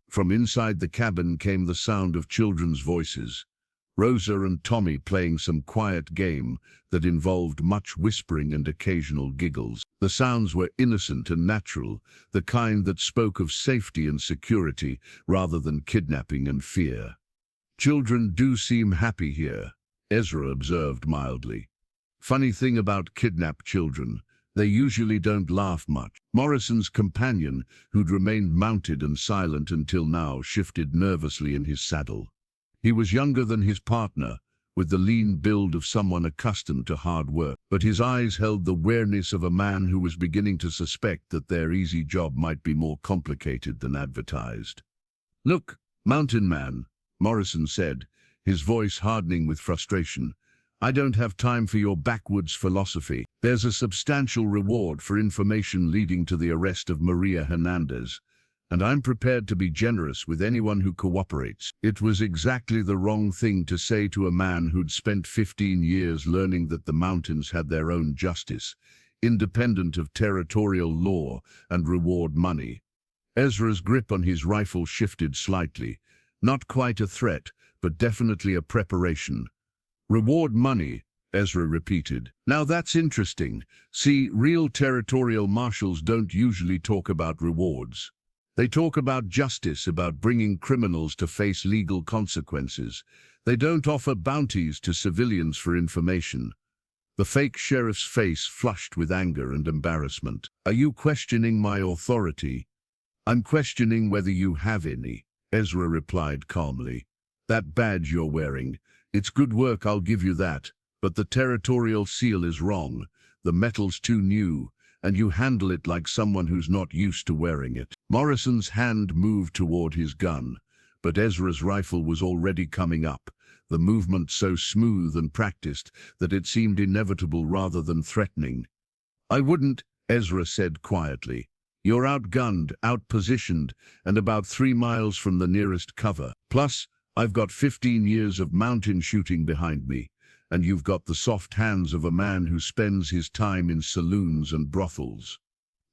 From inside the cabin came the sound of children's voices, Rosa and Tommy playing some quiet game that involved much whispering and occasional giggles. The sounds were innocent and natural, the kind that spoke of safety and security rather than kidnapping and fear. "Children do seem happy here," Ezra observed mildly. "Funny thing about kidnapped children, they usually don't laugh much." Morrison's companion, who'd remained mounted and silent until now, shifted nervously in his saddle. He was younger than his partner, with the lean build of someone accustomed to hard work, but his eyes held the wariness of a man who was beginning to suspect that their easy job might be more complicated than advertised. "Look, Mountain Man," Morrison said, his voice hardening with frustration, "I don't have time for your backwoods philosophy. There's a substantial reward for information leading to the arrest of Maria Hernandez, and I'm prepared to be generous with anyone who cooperates." It was exactly the wrong thing to say to a man who'd spent 15 years learning that the mountains had their own justice, independent of territorial law and reward money. Ezra's grip on his rifle shifted slightly, not quite a threat, but definitely a preparation. "Reward money," Ezra repeated. "Now that's interesting. See, real territorial marshals don't usually talk about rewards. They talk about justice, about bringing criminals to face legal consequences. They don't offer bounties to civilians for information." The fake sheriff's face flushed with anger and embarrassment. "Are you questioning my authority?" "I'm questioning whether you have any," Ezra replied calmly. "That badge you're wearing, it's good work, I'll give you that, but the territorial seal is wrong. The metal's too new, and you handle it like someone who's not used to wearing it." Morrison's hand moved toward his gun, but Ezra's rifle was already coming up, the movement so smooth and practiced that it seemed inevitable rather than threatening. "I wouldn't," Ezra said quietly. "You're outgunned, outpositioned, and about 3 miles from the nearest cover. Plus, I've got 15 years of mountain shooting behind me, and you've got the soft hands of a man who spends his time in saloons and brothels."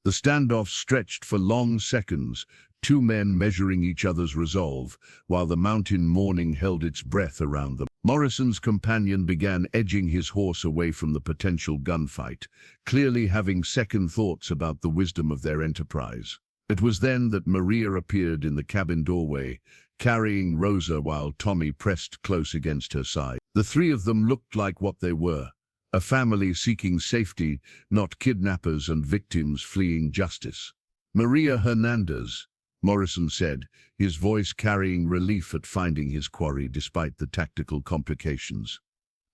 The standoff stretched for long seconds, 2 men measuring each other's resolve, while the mountain morning held its breath around them. Morrison's companion began edging his horse away from the potential gunfight, clearly having second thoughts about the wisdom of their enterprise. It was then that Maria appeared in the cabin doorway, carrying Rosa while Tommy pressed close against her side. The 3 of them looked like what they were, a family seeking safety, not kidnappers and victims fleeing justice. "Maria Hernandez," Morrison said, his voice carrying relief at finding his quarry despite the tactical complications.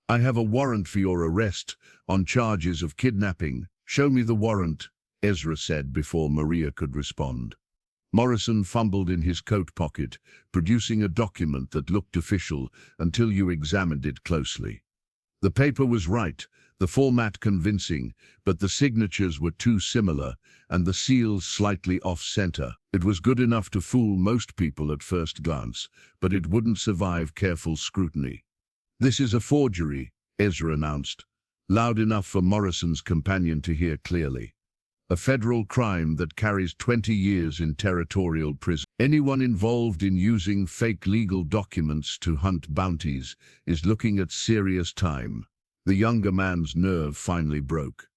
"I have a warrant for your arrest on charges of kidnapping." "Show me the warrant," Ezra said before Maria could respond. Morrison fumbled in his coat pocket, producing a document that looked official until you examined it closely. The paper was right, the format convincing, but the signatures were too similar, and the seals slightly off-center. It was good enough to fool most people at first glance, but it wouldn't survive careful scrutiny. "This is a forgery," Ezra announced, loud enough for Morrison's companion to hear clearly. "A federal crime that carries 20 years in territorial prison. Anyone involved in using fake legal documents to hunt bounties is looking at serious time." The younger man's nerve finally broke.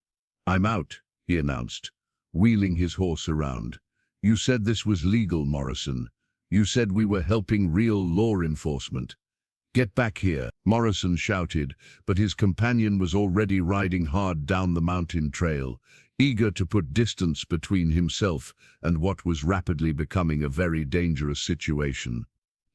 "I'm out," he announced, wheeling his horse around. "You said this was legal, Morrison. You said we were helping real law enforcement." "Get back here," Morrison shouted, but his companion was already riding hard down the mountain trail, eager to put distance between himself and what was rapidly becoming a very dangerous situation.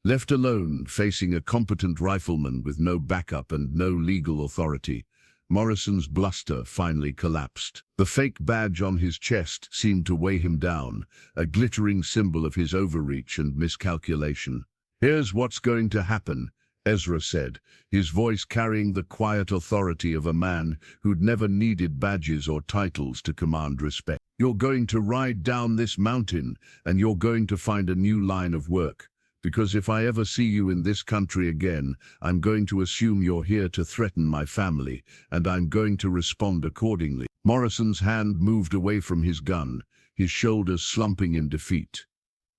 Left alone, facing a competent rifleman with no backup and no legal authority, Morrison's bluster finally collapsed. The fake badge on his chest seemed to weigh him down, a glittering symbol of his overreach and miscalculation. "Here's what's going to happen," Ezra said, his voice carrying the quiet authority of a man who'd never needed badges or titles to command respect. "You're going to ride down this mountain, and you're going to find a new line of work. Because if I ever see you in this country again, I'm going to assume you're here to threaten my family, and I'm going to respond accordingly." Morrison's hand moved away from his gun, his shoulders slumping in defeat.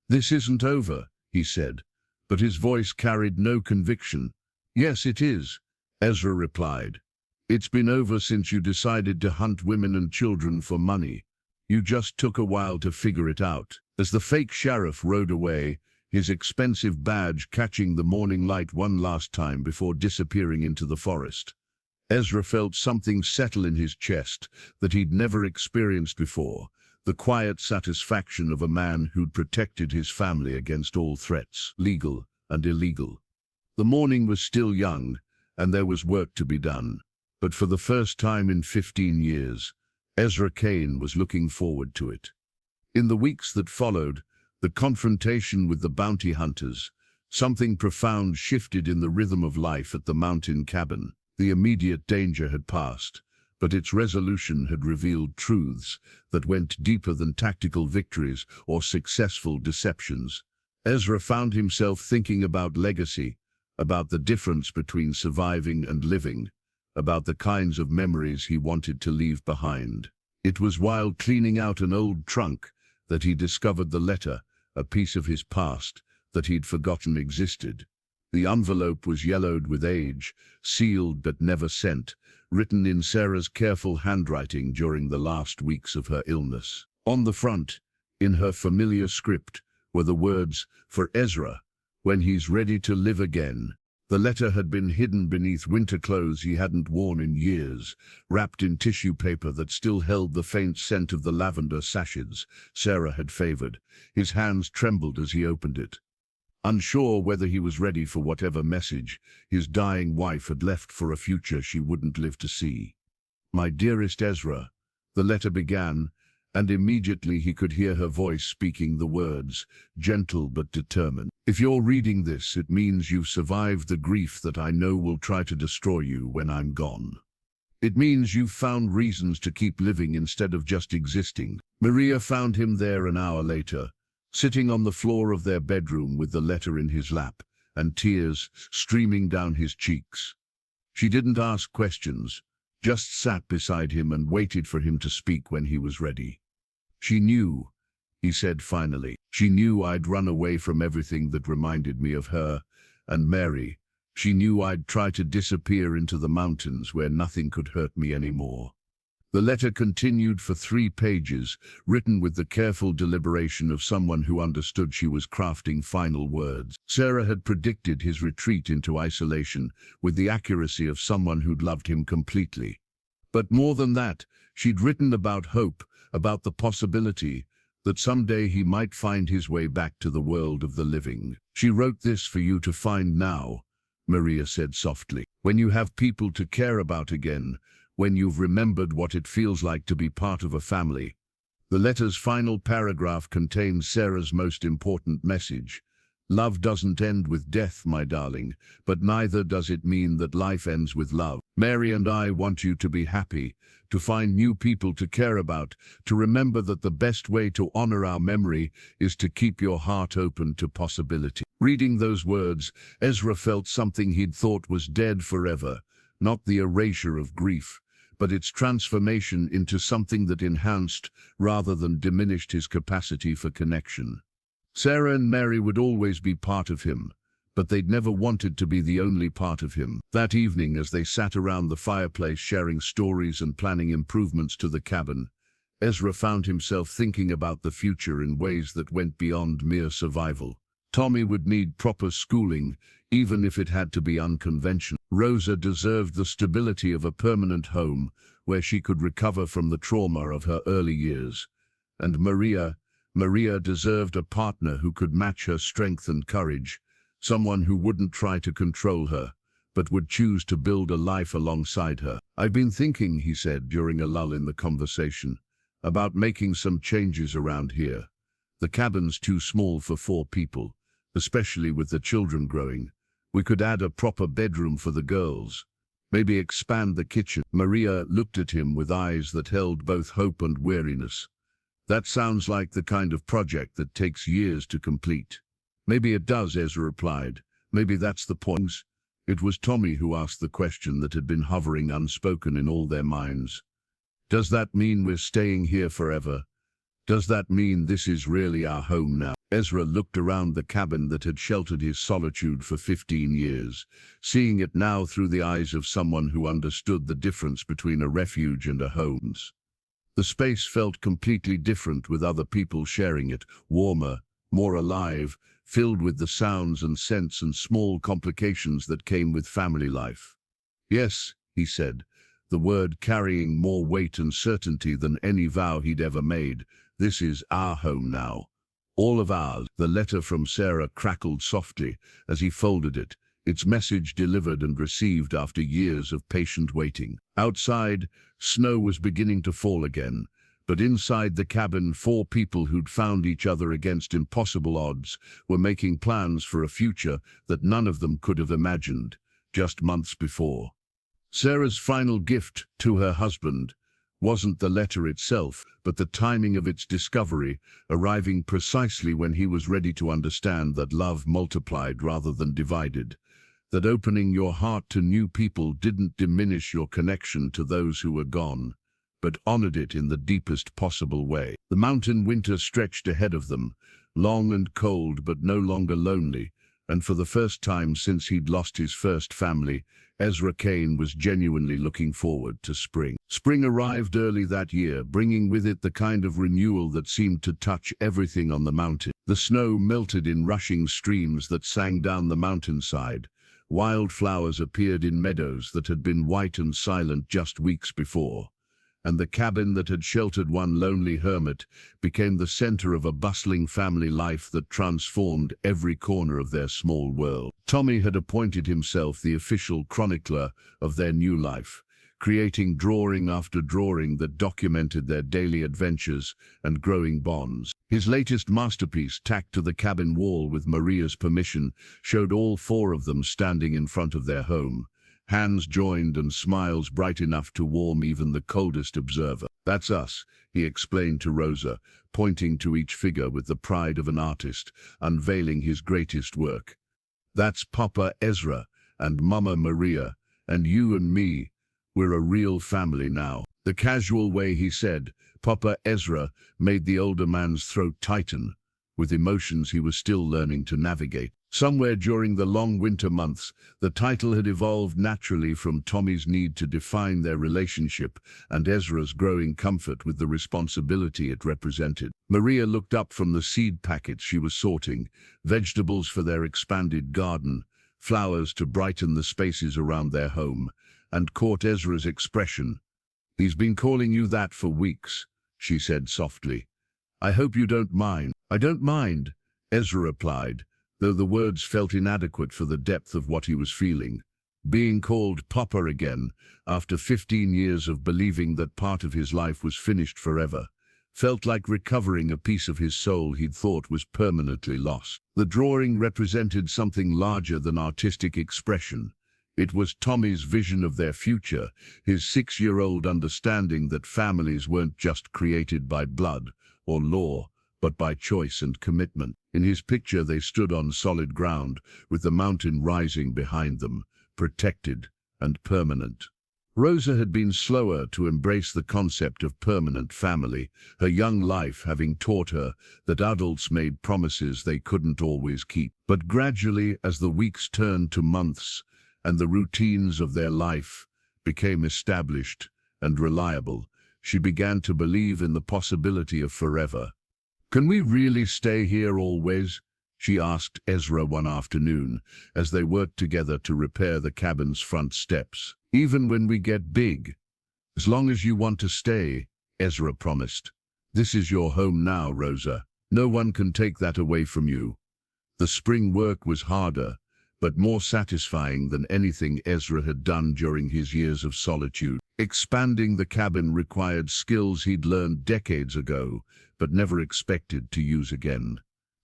"This isn't over," he said, but his voice carried no conviction. "Yes, it is," Ezra replied. "It's been over since you decided to hunt women and children for money. You just took a while to figure it out." As the fake sheriff rode away, his expensive badge catching the morning light one last time before disappearing into the forest, Ezra felt something settle in his chest that he'd never experienced before, the quiet satisfaction of a man who'd protected his family against all threats, legal and illegal. The morning was still young, and there was work to be done. But for the first time in 15 years, Ezra Kane was looking forward to it. In the weeks that followed, the confrontation with the bounty hunters, something profound shifted in the rhythm of life at the mountain cabin. The immediate danger had passed, but its resolution had revealed truths that went deeper than tactical victories or successful deceptions. Ezra found himself thinking about legacy, about the difference between surviving and living, about the kinds of memories he wanted to leave behind. It was while cleaning out an old trunk that he discovered the letter, a piece of his past that he'd forgotten existed. The envelope was yellowed with age, sealed but never sent, written in Sarah's careful handwriting during the last weeks of her illness. On the front, in her familiar script, were the words, "For Ezra, when he's ready to live again." The letter had been hidden beneath winter clothes he hadn't worn in years, wrapped in tissue paper that still held the faint scent of the lavender sachets Sarah had favored. His hands trembled as he opened it. Unsure whether he was ready for whatever message his dying wife had left for a future she wouldn't live to see. "My dearest Ezra," the letter began, and immediately he could hear her voice speaking the words, gentle but determined. "If you're reading this, it means you've survived the grief that I know will try to destroy you when I'm gone. It means you've found reasons to keep living instead of just existing." Maria found him there an hour later, sitting on the floor of their bedroom with the letter in his lap and tears streaming down his cheeks. She didn't ask questions, just sat beside him and waited for him to speak when he was ready. "She knew," he said finally. "She knew I'd run away from everything that reminded me of her and Mary. She knew I'd try to disappear into the mountains where nothing could hurt me anymore." The letter continued for 3 pages, written with the careful deliberation of someone who understood she was crafting final words. Sarah had predicted his retreat into isolation with the accuracy of someone who'd loved him completely. But more than that, she'd written about hope, about the possibility that someday he might find his way back to the world of the living. "She wrote this for you to find now," Maria said softly. "When you have people to care about again, when you've remembered what it feels like to be part of a family." The letter's final paragraph contained Sarah's most important message. "Love doesn't end with death, my darling, but neither does it mean that life ends with love. Mary and I want you to be happy, to find new people to care about, to remember that the best way to honor our memory is to keep your heart open to possibility." Reading those words, Ezra felt something he'd thought was dead forever, not the erasure of grief, but its transformation into something that enhanced rather than diminished his capacity for connection. Sarah and Mary would always be part of him, but they'd never wanted to be the only part of him. That evening, as they sat around the fireplace sharing stories and planning improvements to the cabin, Ezra found himself thinking about the future in ways that went beyond mere survival. Tommy would need proper schooling, even if it had to be unconventional. Rosa deserved the stability of a permanent home where she could recover from the trauma of her early years. And Maria deserved a partner who could match her strength and courage, someone who wouldn't try to control her, but would choose to build a life alongside her. "I've been thinking," he said during a lull in the conversation, "about making some changes around here. The cabin's too small for 4 people, especially with the children growing. We could add a proper bedroom for the girls. Maybe expand the kitchen." Maria looked at him with eyes that held both hope and weariness. "That sounds like the kind of project that takes years to complete." "Maybe it does," Ezra replied. "Maybe that's the point." It was Tommy who asked the question that had been hovering unspoken in all their minds. "Does that mean we're staying here forever? Does that mean this is really our home now?" Ezra looked around the cabin that had sheltered his solitude for 15 years, seeing it now through the eyes of someone who understood the difference between a refuge and a home. The space felt completely different with other people sharing it, warmer, more alive, filled with the sounds and scents and small complications that came with family life. "Yes," he said, the word carrying more weight and certainty than any vow he'd ever made. "This is our home now. All of ours." The letter from Sarah crackled softly as he folded it, its message delivered and received after years of patient waiting. Outside, snow was beginning to fall again, but inside the cabin, 4 people who'd found each other against impossible odds were making plans for a future that none of them could have imagined just months before. Sarah's final gift to her husband wasn't the letter itself, but the timing of its discovery, arriving precisely when he was ready to understand that love multiplied rather than divided, that opening your heart to new people didn't diminish your connection to those who were gone, but honored it in the deepest possible way. The mountain winter stretched ahead of them, long and cold but no longer lonely, and for the first time since he'd lost his first family, Ezra Kane was genuinely looking forward to spring. Spring arrived early that year, bringing with it the kind of renewal that seemed to touch everything on the mountain. The snow melted in rushing streams that sang down the mountainside. Wildflowers appeared in meadows that had been white and silent just weeks before, and the cabin that had sheltered one lonely hermit became the center of a bustling family life that transformed every corner of their small world. Tommy had appointed himself the official chronicler of their new life, creating drawing after drawing that documented their daily adventures and growing bonds. His latest masterpiece, tacked to the cabin wall with Maria's permission, showed all 4 of them standing in front of their home, hands joined and smiles bright enough to warm even the coldest observer. "That's us," he explained to Rosa, pointing to each figure with the pride of an artist, unveiling his greatest work. "That's Papa Ezra and Mama Maria, and you and me. We're a real family now." The casual way he said Papa Ezra made the older man's throat tighten, with emotions he was still learning to navigate. Somewhere during the long winter months, the title had evolved naturally from Tommy's need to define their relationship and Ezra's growing comfort with the responsibility it represented. Maria looked up from the seed packets she was sorting, vegetables for their expanded garden, flowers to brighten the spaces around their home, and caught Ezra's expression. "He's been calling you that for weeks," she said softly. "I hope you don't mind." "I don't mind," Ezra replied, though the words felt inadequate for the depth of what he was feeling. Being called Papa again, after 15 years of believing that part of his life was finished forever, felt like recovering a piece of his soul he'd thought was permanently lost. The drawing represented something larger than artistic expression. It was Tommy's vision of their future, his 6-year-old understanding that families weren't just created by blood or law, but by choice and commitment. In his picture they stood on solid ground, with the mountain rising behind them, protected and permanent. Rosa had been slower to embrace the concept of permanent family, her young life having taught her that adults made promises they couldn't always keep. But gradually, as the weeks turned to months, and the routines of their life became established and reliable, she began to believe in the possibility of forever. "Can we really stay here always?" she asked Ezra one afternoon, as they worked together to repair the cabin's front steps. "Even when we get big?" "As long as you want to stay," Ezra promised. "This is your home now, Rosa. No one can take that away from you." The spring work was harder, but more satisfying than anything Ezra had done during his years of solitude. Expanding the cabin required skills he'd learned decades ago, but never expected to use again.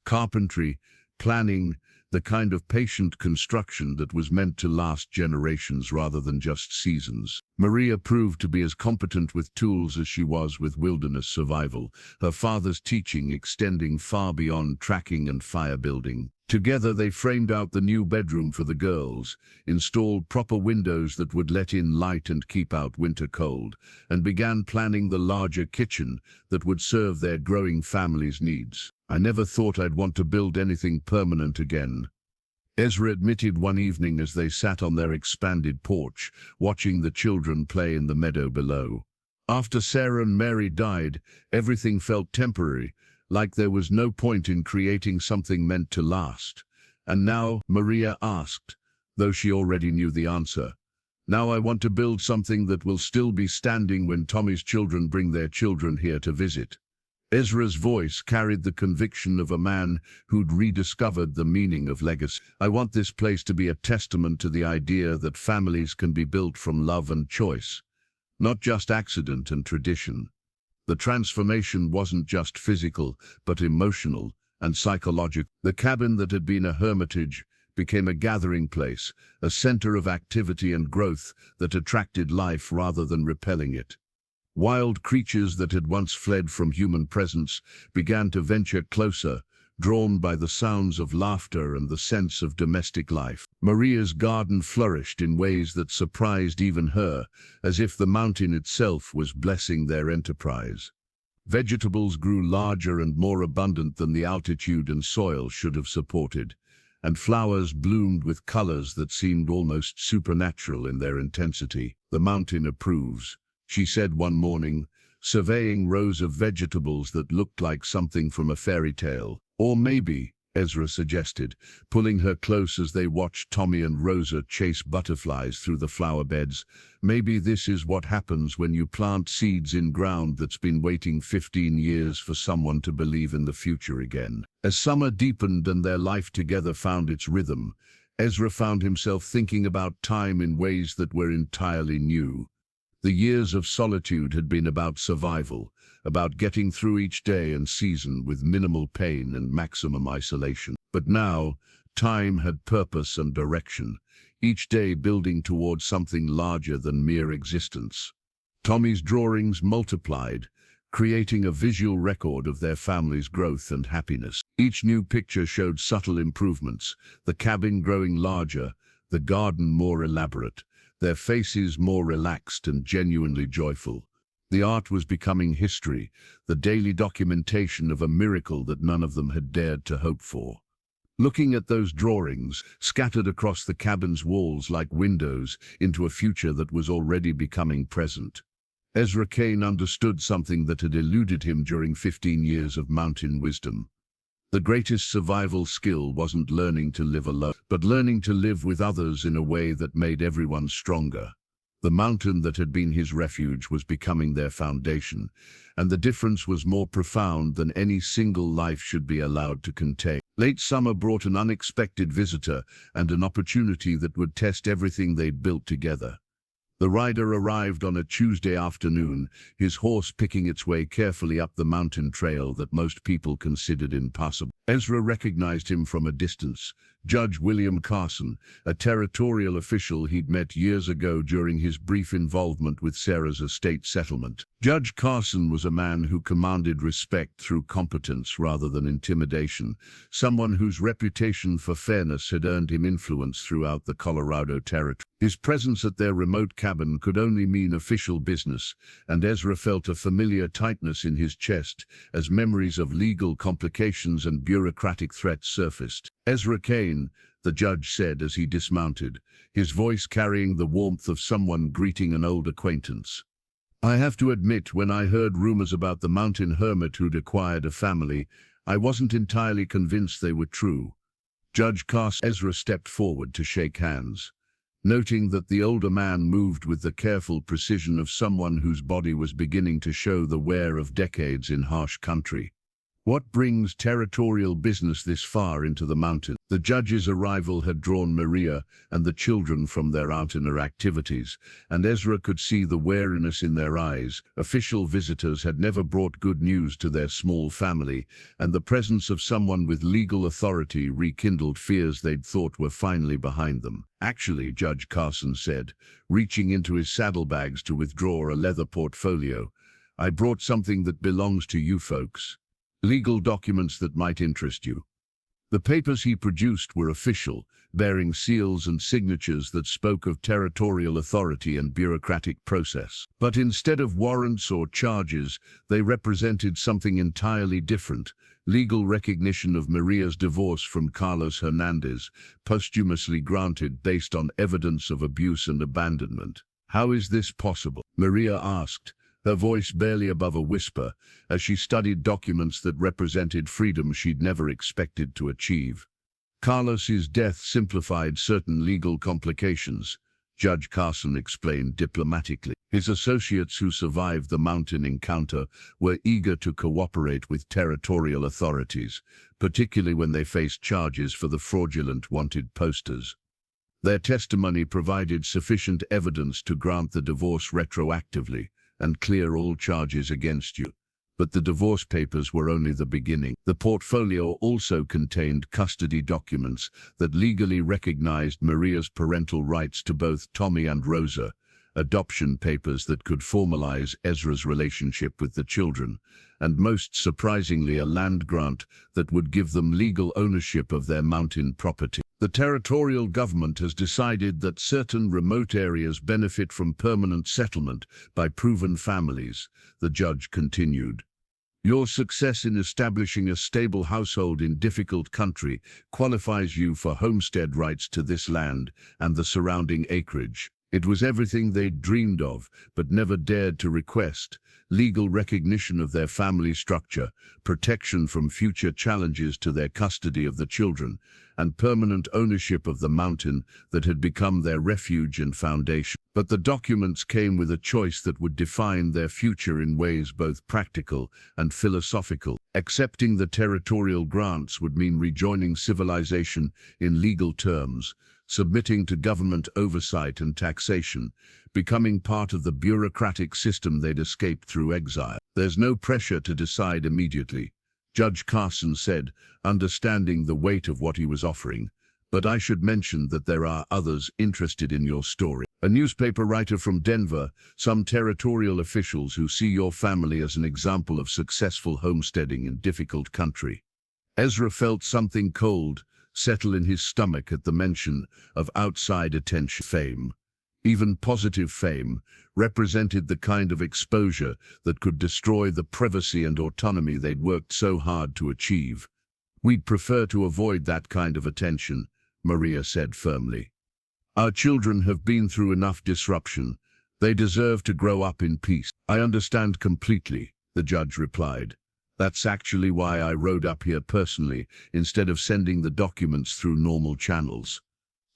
Carpentry, planning, the kind of patient construction that was meant to last generations rather than just seasons. Maria proved to be as competent with tools as she was with wilderness survival, her father's teaching extending far beyond tracking and fire building. Together they framed out the new bedroom for the girls, installed proper windows that would let in light and keep out winter cold, and began planning the larger kitchen that would serve their growing family's needs. "I never thought I'd want to build anything permanent again," Ezra admitted one evening as they sat on their expanded porch, watching the children play in the meadow below. After Sarah and Mary died, everything felt temporary, like there was no point in creating something meant to last. And now, Maria asked, though she already knew the answer, "Now I want to build something that will still be standing when Tommy's children bring their children here to visit." Ezra's voice carried the conviction of a man who'd rediscovered the meaning of legacy. "I want this place to be a testament to the idea that families can be built from love and choice, not just accident and tradition." The transformation wasn't just physical, but emotional and psychological. The cabin that had been a hermitage became a gathering place, a center of activity and growth that attracted life rather than repelling it. Wild creatures that had once fled from human presence began to venture closer, drawn by the sounds of laughter and the sense of domestic life. Maria's garden flourished in ways that surprised even her, as if the mountain itself was blessing their enterprise. Vegetables grew larger and more abundant than the altitude and soil should have supported, and flowers bloomed with colors that seemed almost supernatural in their intensity. "The mountain approves," she said one morning, surveying rows of vegetables that looked like something from a fairy tale. "Or maybe," Ezra suggested, pulling her close as they watched Tommy and Rosa chase butterflies through the flower beds, "maybe this is what happens when you plant seeds in ground that's been waiting 15 years for someone to believe in the future again." As summer deepened and their life together found its rhythm, Ezra found himself thinking about time in ways that were entirely new. The years of solitude had been about survival, about getting through each day and season with minimal pain and maximum isolation. But now, time had purpose and direction, each day building towards something larger than mere existence. Tommy's drawings multiplied, creating a visual record of their family's growth and happiness. Each new picture showed subtle improvements, the cabin growing larger, the garden more elaborate, their faces more relaxed and genuinely joyful. The art was becoming history, the daily documentation of a miracle that none of them had dared to hope for. Looking at those drawings, scattered across the cabin's walls like windows into a future that was already becoming present, Ezra Kane understood something that had eluded him during 15 years of mountain wisdom. The greatest survival skill wasn't learning to live alone, but learning to live with others in a way that made everyone stronger. The mountain that had been his refuge was becoming their foundation, and the difference was more profound than any single life should be allowed to contain. Late summer brought an unexpected visitor and an opportunity that would test everything they'd built together. The rider arrived on a Tuesday afternoon, his horse picking its way carefully up the mountain trail that most people considered impassable. Ezra recognized him from a distance, Judge William Carson, a territorial official he'd met years ago during his brief involvement with Sarah's estate settlement. Judge Carson was a man who commanded respect through competence rather than intimidation, someone whose reputation for fairness had earned him influence throughout the Colorado Territory. His presence at their remote cabin could only mean official business, and Ezra felt a familiar tightness in his chest as memories of legal complications and bureaucratic threats surfaced. "Ezra Kane," the judge said as he dismounted, his voice carrying the warmth of someone greeting an old acquaintance. "I have to admit, when I heard rumors about the mountain hermit who'd acquired a family, I wasn't entirely convinced they were true." Judge Carson. Ezra stepped forward to shake hands, noting that the older man moved with the careful precision of someone whose body was beginning to show the wear of decades in harsh country. What brings territorial business this far into the mountain? The judge's arrival had drawn Maria and the children from their outdoor activities, and Ezra could see the wariness in their eyes. Official visitors had never brought good news to their small family, and the presence of someone with legal authority rekindled fears they'd thought were finally behind them. Actually, Judge Carson said, reaching into his saddlebags to withdraw a leather portfolio, I brought something that belongs to you folks. Legal documents that might interest you. The papers he produced were official, bearing seals and signatures that spoke of territorial authority and bureaucratic process. But instead of warrants or charges, they represented something entirely different: legal recognition of Maria's divorce from Carlos Hernandez, posthumously granted based on evidence of abuse and abandonment. How is this possible? Maria asked, her voice barely above a whisper, as she studied documents that represented freedom she'd never expected to achieve. Carlos's death simplified certain legal complications, Judge Carson explained diplomatically. His associates who survived the mountain encounter were eager to cooperate with territorial authorities, particularly when they faced charges for the fraudulent wanted posters. Their testimony provided sufficient evidence to grant the divorce retroactively and clear all charges against you. But the divorce papers were only the beginning. The portfolio also contained custody documents that legally recognized Maria's parental rights to both Tommy and Rosa, adoption papers that could formalize Ezra's relationship with the children, and most surprisingly a land grant that would give them legal ownership of their mountain property. The territorial government has decided that certain remote areas benefit from permanent settlement by proven families, the judge continued. Your success in establishing a stable household in difficult country qualifies you for homestead rights to this land and the surrounding acreage. It was everything they'd dreamed of, but never dared to request: legal recognition of their family structure, protection from future challenges to their custody of the children, and permanent ownership of the mountain that had become their refuge and foundation. But the documents came with a choice that would define their future in ways both practical and philosophical. Accepting the territorial grants would mean rejoining civilization in legal terms, submitting to government oversight and taxation, becoming part of the bureaucratic system they'd escaped through exile. There's no pressure to decide immediately, Judge Carson said, understanding the weight of what he was offering. But I should mention that there are others interested in your story. A newspaper writer from Denver, some territorial officials who see your family as an example of successful homesteading in difficult country. Ezra felt something cold settle in his stomach at the mention of outside attention. Fame, even positive fame, represented the kind of exposure that could destroy the privacy and autonomy they'd worked so hard to achieve. We'd prefer to avoid that kind of attention, Maria said firmly. Our children have been through enough disruption. They deserve to grow up in peace. I understand completely, the judge replied. That's actually why I rode up here personally, instead of sending the documents through normal channels.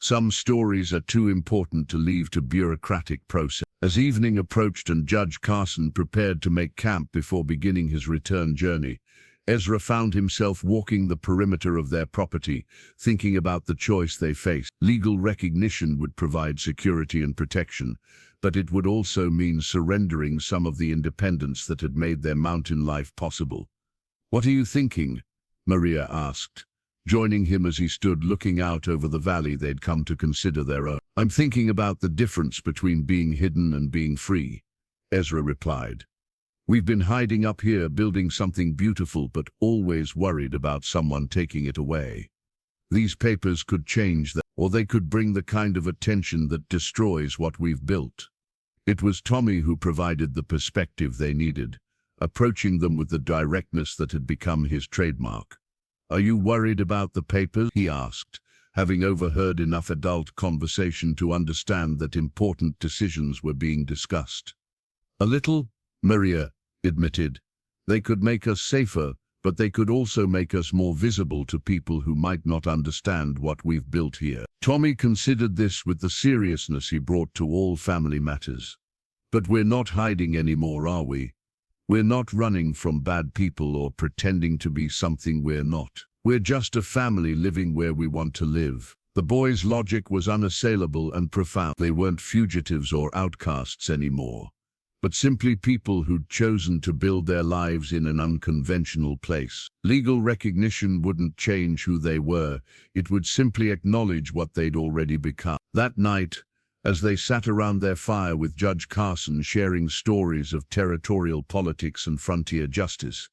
Some stories are too important to leave to bureaucratic process. As evening approached and Judge Carson prepared to make camp before beginning his return journey, Ezra found himself walking the perimeter of their property, thinking about the choice they faced. Legal recognition would provide security and protection, but it would also mean surrendering some of the independence that had made their mountain life possible. What are you thinking? Maria asked, joining him as he stood looking out over the valley they'd come to consider their own. I'm thinking about the difference between being hidden and being free, Ezra replied. We've been hiding up here building something beautiful but always worried about someone taking it away. These papers could change that, or they could bring the kind of attention that destroys what we've built. It was Tommy who provided the perspective they needed, approaching them with the directness that had become his trademark. Are you worried about the papers? He asked, having overheard enough adult conversation to understand that important decisions were being discussed. A little, Maria admitted. They could make us safer, but they could also make us more visible to people who might not understand what we've built here. Tommy considered this with the seriousness he brought to all family matters. But we're not hiding anymore, are we? We're not running from bad people or pretending to be something we're not. We're just a family living where we want to live. The boys' logic was unassailable and profound. They weren't fugitives or outcasts anymore, but simply people who'd chosen to build their lives in an unconventional place. Legal recognition wouldn't change who they were. It would simply acknowledge what they'd already become. That night, as they sat around their fire with Judge Carson sharing stories of territorial politics and frontier justice,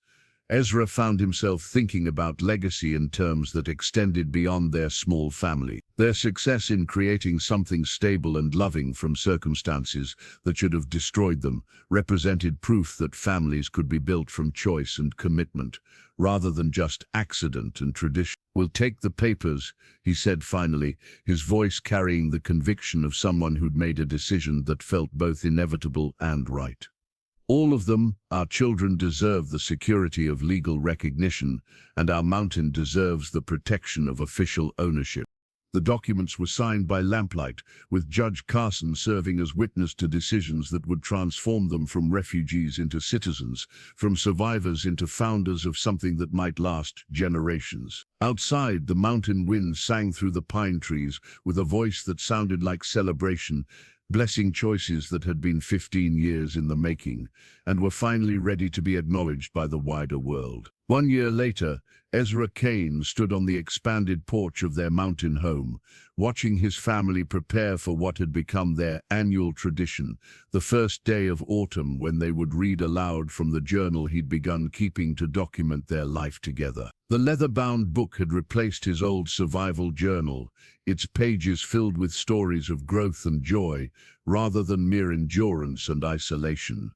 Ezra found himself thinking about legacy in terms that extended beyond their small family. Their success in creating something stable and loving from circumstances that should have destroyed them represented proof that families could be built from choice and commitment, rather than just accident and tradition. "We'll take the papers," he said finally, his voice carrying the conviction of someone who'd made a decision that felt both inevitable and right. "All of them. Our children deserve the security of legal recognition, and our mountain deserves the protection of official ownership." The documents were signed by lamplight, with Judge Carson serving as witness to decisions that would transform them from refugees into citizens, from survivors into founders of something that might last generations. Outside, the mountain wind sang through the pine trees with a voice that sounded like celebration, blessing choices that had been 15 years in the making and were finally ready to be acknowledged by the wider world. 1 year later, Ezra Kane stood on the expanded porch of their mountain home, watching his family prepare for what had become their annual tradition, the first day of autumn when they would read aloud from the journal he'd begun keeping to document their life together. The leather-bound book had replaced his old survival journal, its pages filled with stories of growth and joy, rather than mere endurance and isolation.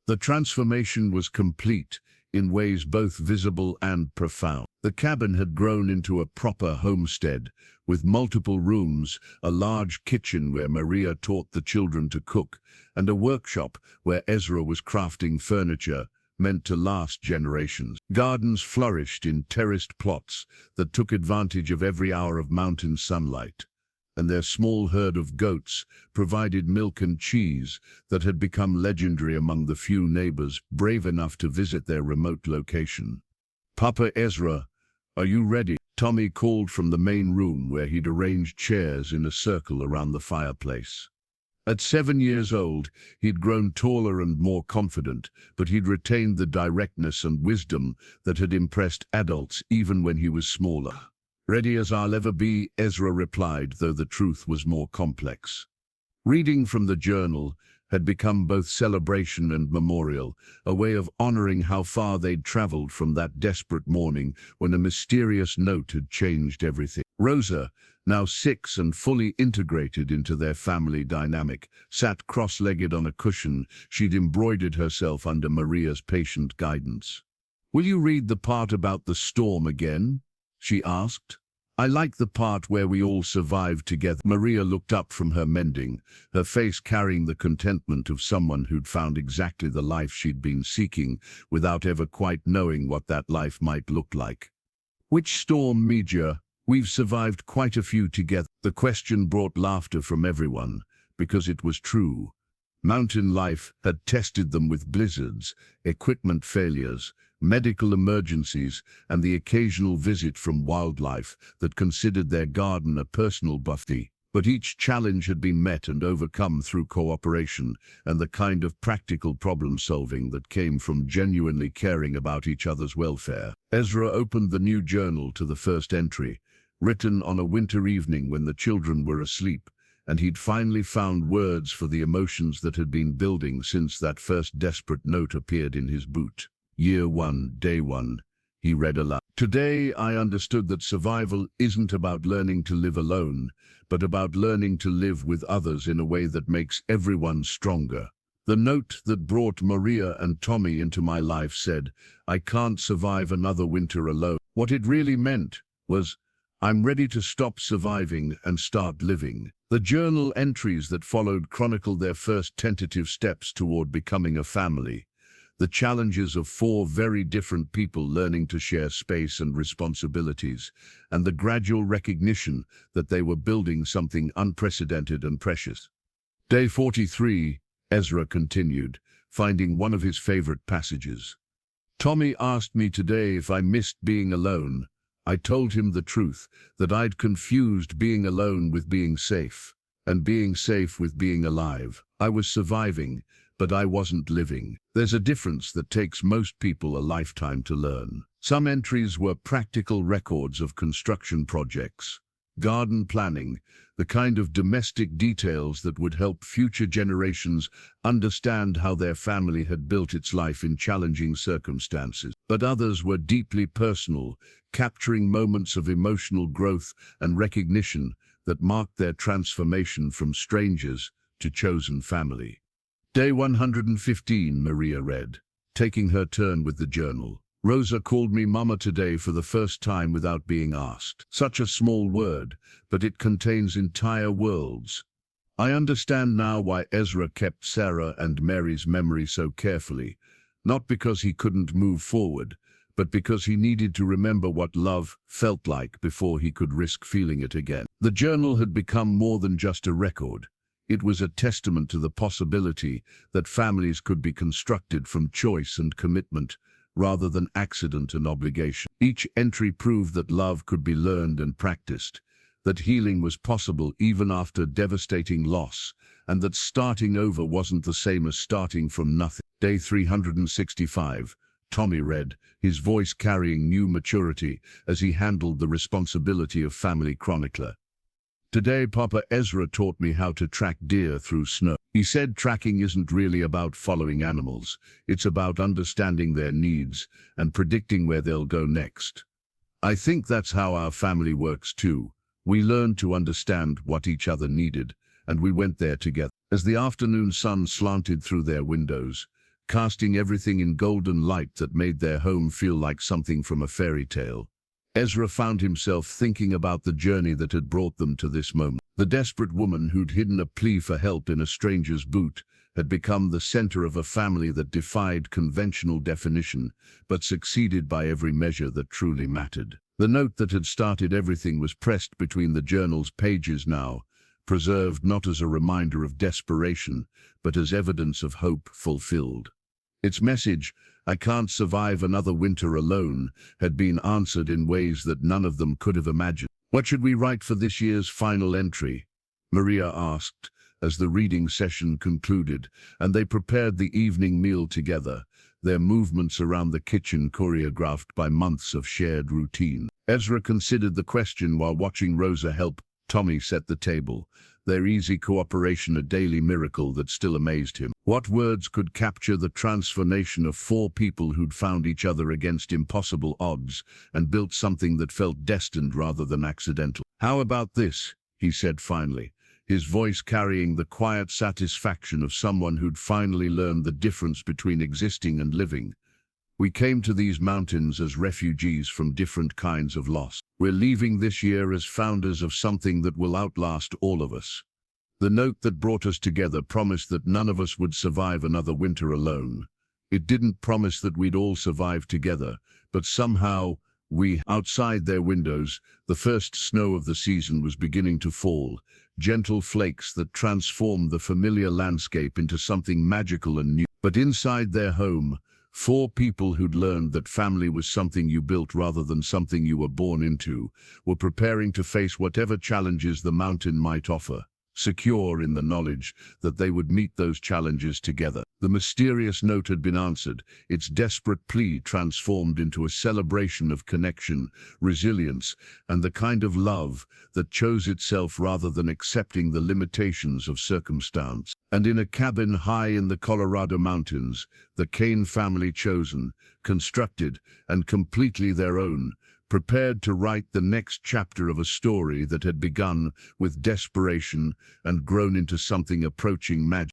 The transformation was complete, in ways both visible and profound. The cabin had grown into a proper homestead, with multiple rooms, a large kitchen where Maria taught the children to cook, and a workshop where Ezra was crafting furniture meant to last generations. Gardens flourished in terraced plots that took advantage of every hour of mountain sunlight, and their small herd of goats provided milk and cheese that had become legendary among the few neighbors brave enough to visit their remote location. "Papa Ezra, are you ready?" Tommy called from the main room where he'd arranged chairs in a circle around the fireplace. At 7 years old, he'd grown taller and more confident, but he'd retained the directness and wisdom that had impressed adults even when he was smaller. "Ready as I'll ever be," Ezra replied, though the truth was more complex. Reading from the journal had become both celebration and memorial, a way of honoring how far they'd traveled from that desperate morning when a mysterious note had changed everything. Rosa, now 6 and fully integrated into their family dynamic, sat cross-legged on a cushion she'd embroidered herself under Maria's patient guidance. "Will you read the part about the storm again?" she asked. "I like the part where we all survived together." Maria looked up from her mending, her face carrying the contentment of someone who'd found exactly the life she'd been seeking without ever quite knowing what that life might look like. "Which storm, Mija? We've survived quite a few together." The question brought laughter from everyone, because it was true. Mountain life had tested them with blizzards, equipment failures, medical emergencies, and the occasional visit from wildlife that considered their garden a personal buffet. But each challenge had been met and overcome through cooperation and the kind of practical problem-solving that came from genuinely caring about each other's welfare. Ezra opened the new journal to the first entry, written on a winter evening when the children were asleep, and he'd finally found words for the emotions that had been building since that first desperate note appeared in his boot. "Year 1, Day 1, he read aloud. "Today I understood that survival isn't about learning to live alone, but about learning to live with others in a way that makes everyone stronger." The note that brought Maria and Tommy into my life said, "I can't survive another winter alone." What it really meant was, "I'm ready to stop surviving and start living." The journal entries that followed chronicled their first tentative steps toward becoming a family, the challenges of 4 very different people learning to share space and responsibilities, and the gradual recognition that they were building something unprecedented and precious. "Day 43, Ezra continued, finding one of his favorite passages. Tommy asked me today if I missed being alone. I told him the truth, that I'd confused being alone with being safe, and being safe with being alive. I was surviving, but I wasn't living. There's a difference that takes most people a lifetime to learn. Some entries were practical records of construction projects, garden planning, the kind of domestic details that would help future generations understand how their family had built its life in challenging circumstances. But others were deeply personal, capturing moments of emotional growth and recognition that marked their transformation from strangers to chosen family. Day 115, Maria read, taking her turn with the journal. Rosa called me Mama today for the first time without being asked. Such a small word, but it contains entire worlds. I understand now why Ezra kept Sarah and Mary's memory so carefully, not because he couldn't move forward, but because he needed to remember what love felt like before he could risk feeling it again. The journal had become more than just a record. It was a testament to the possibility that families could be constructed from choice and commitment, rather than accident and obligation. Each entry proved that love could be learned and practiced, that healing was possible even after devastating loss, and that starting over wasn't the same as starting from nothing. Day 365, Tommy read, his voice carrying new maturity as he handled the responsibility of family chronicler. Today, Papa Ezra taught me how to track deer through snow. He said tracking isn't really about following animals. It's about understanding their needs and predicting where they'll go next. I think that's how our family works too. We learned to understand what each other needed, and we went there together. As the afternoon sun slanted through their windows, casting everything in golden light that made their home feel like something from a fairy tale, Ezra found himself thinking about the journey that had brought them to this moment. The desperate woman who'd hidden a plea for help in a stranger's boot had become the center of a family that defied conventional definition, but succeeded by every measure that truly mattered. The note that had started everything was pressed between the journal's pages now, preserved not as a reminder of desperation, but as evidence of hope fulfilled. Its message, "I can't survive another winter alone," had been answered in ways that none of them could have imagined. "What should we write for this year's final entry?" Maria asked, as the reading session concluded, and they prepared the evening meal together, their movements around the kitchen choreographed by months of shared routine. Ezra considered the question while watching Rosa help Tommy set the table, their easy cooperation a daily miracle that still amazed him. What words could capture the transformation of four people who'd found each other against impossible odds and built something that felt destined rather than accidental? "How about this?" he said finally, his voice carrying the quiet satisfaction of someone who'd finally learned the difference between existing and living. "We came to these mountains as refugees from different kinds of loss. We're leaving this year as founders of something that will outlast all of us." The note that brought us together promised that none of us would survive another winter alone. It didn't promise that we'd all survive together, but somehow outside their windows, the first snow of the season was beginning to fall, gentle flakes that transformed the familiar landscape into something magical and new. But inside their home, four people who'd learned that family was something you built rather than something you were born into, were preparing to face whatever challenges the mountain might offer, secure in the knowledge that they would meet those challenges together. The mysterious note had been answered, its desperate plea transformed into a celebration of connection, resilience, and the kind of love that chose itself rather than accepting the limitations of circumstance. And in a cabin high in the Colorado mountains, the Kane family chosen, constructed, and completely their own, prepared to write the next chapter of a story that had begun with desperation and grown into something approaching magic.